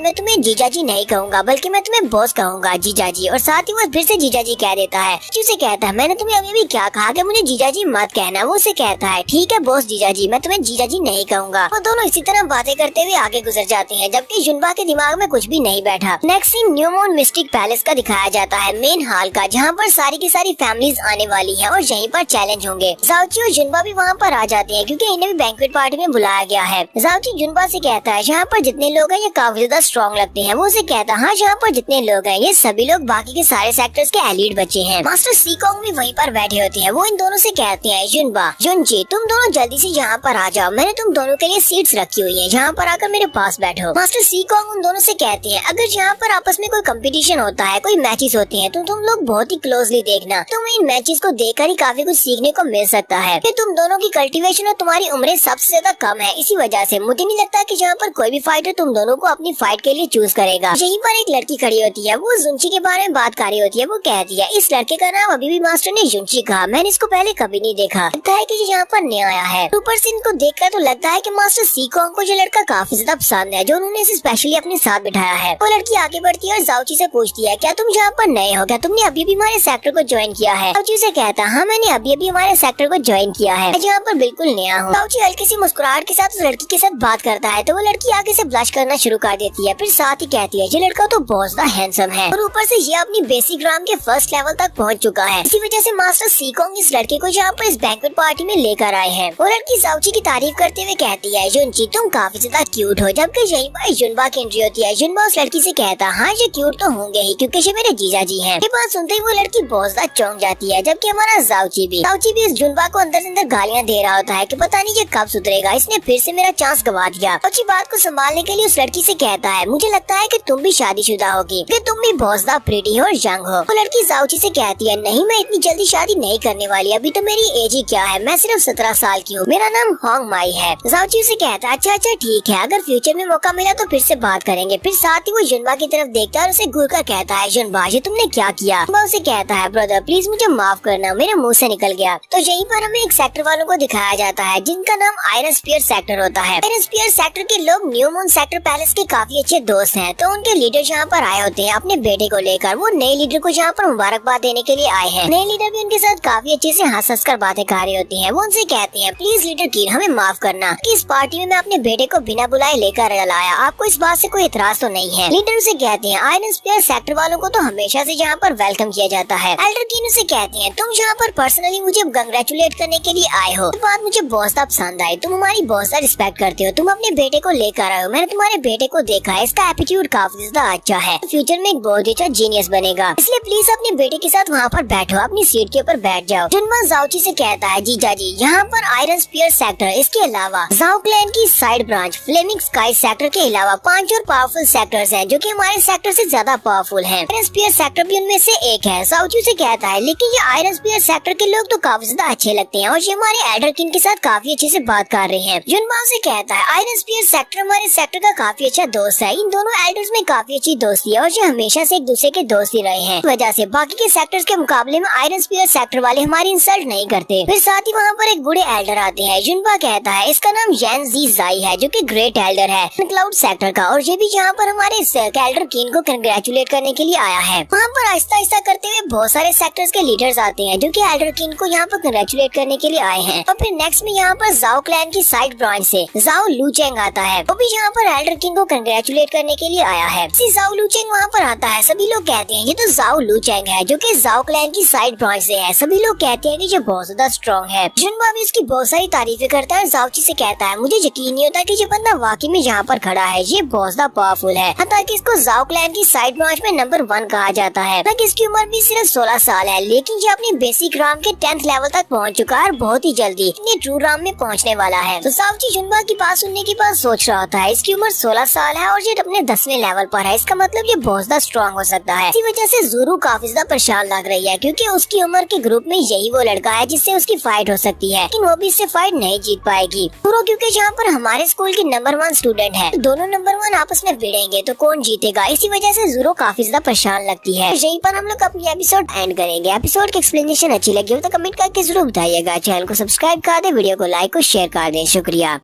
मैं तुम्हें जीजा जी नहीं कहूँगा बल्कि मैं तुम्हें बॉस कहूँगा जीजा जी। और साथ ही वो फिर से जीजा जी कह देता है। उसे कहता है, मैंने तुम्हें अभी भी क्या कहा कि मुझे जीजा जी मत कहना? वो उसे कहता है, ठीक है बॉस जीजा जी, मैं तुम्हें जीजा जी नहीं कहूँगा। वो दोनों इसी तरह बातें करते हुए आगे गुजर जाते हैं, जबकि जुनबा के दिमाग में कुछ भी नहीं बैठा। Next scene new moon mystic palace का दिखाया जाता है, मेन हॉल का, जहाँ पर सारी की सारी फैमिलीज आने वाली है और यहीं पर चैलेंज होंगे। साउची और जुनबा भी वहाँ पर आ जाते हैं क्योंकि इन्हें भी बैंक्वेट पार्टी में बुलाया गया है। साउची जुनबा से कहता है, यहाँ पर जितने लोग हैं ये काफी ज्यादा स्ट्रॉन्ग लगते हैं। वो उसे कहता है, हाँ यहाँ पर जितने लोग हैं ये सभी लोग बाकी के सारे सेक्टर्स के एलीट बच्चे हैं। मास्टर सीकोंग भी वहीं पर बैठे होते हैं। वो इन दोनों से कहते हैं, जुनबा जुनजी तुम दोनों जल्दी से यहाँ पर आ जाओ, मैंने तुम दोनों के लिए सीट्स रखी हुई है, यहाँ पर आकर मेरे पास बैठो। मास्टर सीकोंग उन दोनों से कहते हैं, अगर यहाँ पर आपस में कोई कंपटीशन होता है, कोई मैचेस होते हैं तो तुम लोग बहुत ही क्लोजली देखना, तुम्हें इन मैचेस को देखकर ही काफी कुछ सीखने को मिल सकता है कि तुम दोनों की कल्टीवेशन और तुम्हारी उम्रें सबसे ज्यादा कम है। इसी वजह से मुझे नहीं लगता कि यहाँ पर कोई भी फाइटर तुम दोनों को अपनी फाइट के लिए चूज करेगा। यहीं पर एक लड़की खड़ी होती है, वो जुनची के बारे में बात कर रही होती है। वो कहती है, इस लड़के का नाम अभी भी मास्टर ने जुनची कहा, मैंने इसको पहले कभी नहीं देखा, लगता है कि ये यहाँ पर नया आया है। ऊपर से इनको देखकर तो लगता है कि मास्टर सीकोंग को ये लड़का काफी ज्यादा पसंद है जो उन्होंने इसे स्पेशली अपने साथ बिठाया है। वो लड़की आगे बढ़ती है और साउची से पूछती है, क्या तुम यहाँ पर नए हो? क्या तुमने अभी भी हमारे सेक्टर को ज्वाइन किया है? साउची से कहता है, हाँ मैंने अभी हमारे सेक्टर को ज्वाइन किया है, मैं यहाँ पर बिल्कुल नया हूँ। साउची हल्की सी मुस्कुराहट के साथ उस लड़की के साथ बात करता है तो वो लड़की आगे से ब्लश करना शुरू कर देती है। फिर साथ ही कहती है, ये लड़का तो बहुत ज्यादा हैंडसम है और ऊपर से ये अपनी बेसिक राम के फर्स्ट लेवल तक पहुँच चुका है। इसी वजह से मास्टर सीकोंग इस लड़के को यहाँ पर इस बैंक्वेट पार्टी में लेकर आए हैं। वो लड़की साउची की तारीफ करते हुए कहती है, जुनची तुम काफी ज्यादा क्यूट हो। जबकि यहीं पर जुनबा की एंट्री होती है। जुनबा उस लड़की से कहता है, हाँ ये क्यूट तो होंगे ही क्योंकि ये मेरे जीजा जी हैं। ये बात सुनते ही वो लड़की बहुत ज्यादा चौंक जाती है, जबकि हमारा साउची भी इस जुनबा को अंदर से अंदर गालियाँ दे रहा होता है कि पता नहीं ये कब सुधरेगा, इसने फिर से मेरा चांस गवा दिया। साउची बात को संभालने के लिए उस लड़की से कहता है, मुझे लगता है कि तुम भी शादीशुदा होगी, कि तुम भी बहुत ज्यादा प्रिटी हो और यंग हो। वो लड़की साउची से कहती है, नहीं मैं इतनी जल्दी शादी नहीं करने वाली, अभी तो मेरी एज ही क्या है, मैं सिर्फ 17 साल की हूँ, मेरा नाम होंग माई है। साउची उसे कहता है, अच्छा ठीक है, अगर फ्यूचर में मौका मिला तो फिर से बात करेंगे। फिर साथ ही वो जुनबा की तरफ देखता है और उसे घूर कर कहता है, जुनबा ये तुमने क्या किया? जुनबा उसे कहता है, ब्रदर प्लीज मुझे माफ करना, मेरे मुँह से निकल गया। तो यहीं पर हमें एक सेक्टर वालों को दिखाया जाता है जिनका नाम आयरन स्पीयर सेक्टर होता है। आयरन स्पीयर सेक्टर के लोग न्यू मून सेक्टर पैलेस के काफी अच्छे दोस्त हैं। तो उनके लीडर यहाँ पर आए होते हैं अपने बेटे को लेकर। वो नए लीडर को यहाँ पर मुबारकबाद देने के लिए आए हैं। नए लीडर भी उनके साथ काफी अच्छे से हंस कर बातें कर रही होती हैं। वो उनसे कहते हैं, प्लीज लीडर कीन हमें माफ करना कि इस पार्टी में मैं अपने बेटे को बिना बुलाए लेकर लाया, आपको इस बात से कोई इतराज तो नहीं है? लीडर उसे कहते हैं, आयरन स्पीयर सेक्टर वालों को तो हमेशा से यहाँ पर वेलकम किया जाता है। एल्डर कीन उसे कहते हैं, तुम यहाँ पर पर्सनली मुझे कंग्रेचुलेट करने के लिए आए हो, बात मुझे बहुत ज्यादा पसंद आई, तुम हमारी बहुत ज्यादा रिस्पेक्ट करते हो, तुम अपने बेटे को लेकर आए हो, मैंने तुम्हारे बेटे को देखा है, इसका एटीट्यूड काफी ज्यादा अच्छा है, फ्यूचर में एक बहुत अच्छा जीनियस बनेगा, इसलिए प्लीज अपने बेटे के साथ वहाँ पर बैठो, अपनी सीट के ऊपर बैठ जाओ। जुनबा साउची से कहता है, जीजा जी यहाँ पर आयरन स्पीयर सेक्टर, इसके अलावा जाओ क्लैन की side branch flaming sky sector के अलावा 5 और पावरफुल सेक्टर्स हैं जो कि हमारे सेक्टर से ज्यादा पावरफुल हैं। आयरन स्पीयर सेक्टर भी उनमें से एक है। साउची से कहता है, लेकिन ये आयरन स्पीयर सेक्टर के लोग तो काफी ज्यादा अच्छे लगते हैं और ये हमारे एल्डर किंग के साथ काफी अच्छे से बात कर रहे हैं। जुनबा से कहता है, आयरन स्पीयर सेक्टर हमारे सेक्टर का काफी अच्छा दोस्त है, इन दोनों एल्डर्स में काफी अच्छी दोस्ती है और ये हमेशा से एक दूसरे के दोस्त ही रहे हैं। वजह से बाकी के सेक्टर्स के मुकाबले में आयरन स्पीयर सेक्टर वाले हमारी इंसल्ट नहीं करते। फिर साथ ही वहाँ पर एक बूढ़े एल्डर आते हैं। जुनबा कहता है इसका नाम जैन जी जाई है, जो कि ग्रेट एल्डर है क्लाउड सेक्टर का, और ये भी यहाँ पर हमारे एल्डर किन को कंग्रेचुलेट करने के लिए आया है। वहाँ पर आहिस्ता आहिस्ता करते हुए बहुत सारे सेक्टर्स के लीडर्स आते हैं, जो कि एल्डर किन को यहाँ पर कंग्रेचुलेट करने के लिए आए हैं। और फिर नेक्स्ट में यहाँ पर जाओ क्लैन की साइड ब्रांच से जाओ लूचेंग आता है, वो भी यहाँ पर एल्डर किंग को कंग्रेचुलेट करने के लिए आया है। जाओ लूचेंग वहाँ पर आता है। सभी लोग कहते हैं ये तो जाओ लूचेंग है, जो कि जाओ क्लैन की साइड ब्रांच से है। सभी लोग कहते हैं कि ये बहुत ज्यादा स्ट्रॉन्ग है। जुनबा भी उसकी बहुत सारी तारीफें करता है। जाओची से कहता है मुझे यकीन नहीं होता कि ये बंदा वाकई में यहाँ पर खड़ा है, ये बहुत ज्यादा पावरफुल है। हालांकि इसको जाओ क्लैन की साइड ब्रांच में नंबर 1 कहा जाता है। हालांकि इसकी उम्र भी सिर्फ 16 साल है, लेकिन ये अपनी बेसिक राम के 10th लेवल तक पहुँच चुका है और बहुत ही जल्दी अपने ट्रू राम में पहुँचने वाला है। तो जाओची जुनबा की बात सुनने के बाद सोच रहा होता है इसकी उम्र 16 साल है और ये अपने 10वें लेवल पर है, इसका मतलब ये बहुत ज्यादा स्ट्रॉन्ग हो सकता है। इसी वजह से ज़ोरू काफी ज्यादा परेशान लग रही है, क्योंकि उसकी उम्र के ग्रुप में यही वो लड़का है जिससे उसकी फाइट हो सकती है, लेकिन वो भी इससे फाइट नहीं जीत पाएगी। पूरा क्योंकि यहाँ पर हमारे स्कूल की नंबर 1 स्टूडेंट है, दोनों नंबर 1 आपस में भिड़ेंगे तो कौन जीतेगा। इसी वजह से ज़ोरू काफी ज्यादा परेशान लगती है। यहीं पर हम लोग अपनी एपिसोड एंड करेंगे। एपिसोड की एक्सप्लेनेशन अच्छी लगी हो तो कमेंट करके जरूर बताइएगा। चैनल को सब्सक्राइब कर दे, वीडियो को लाइक और शेयर कर दे। शुक्रिया।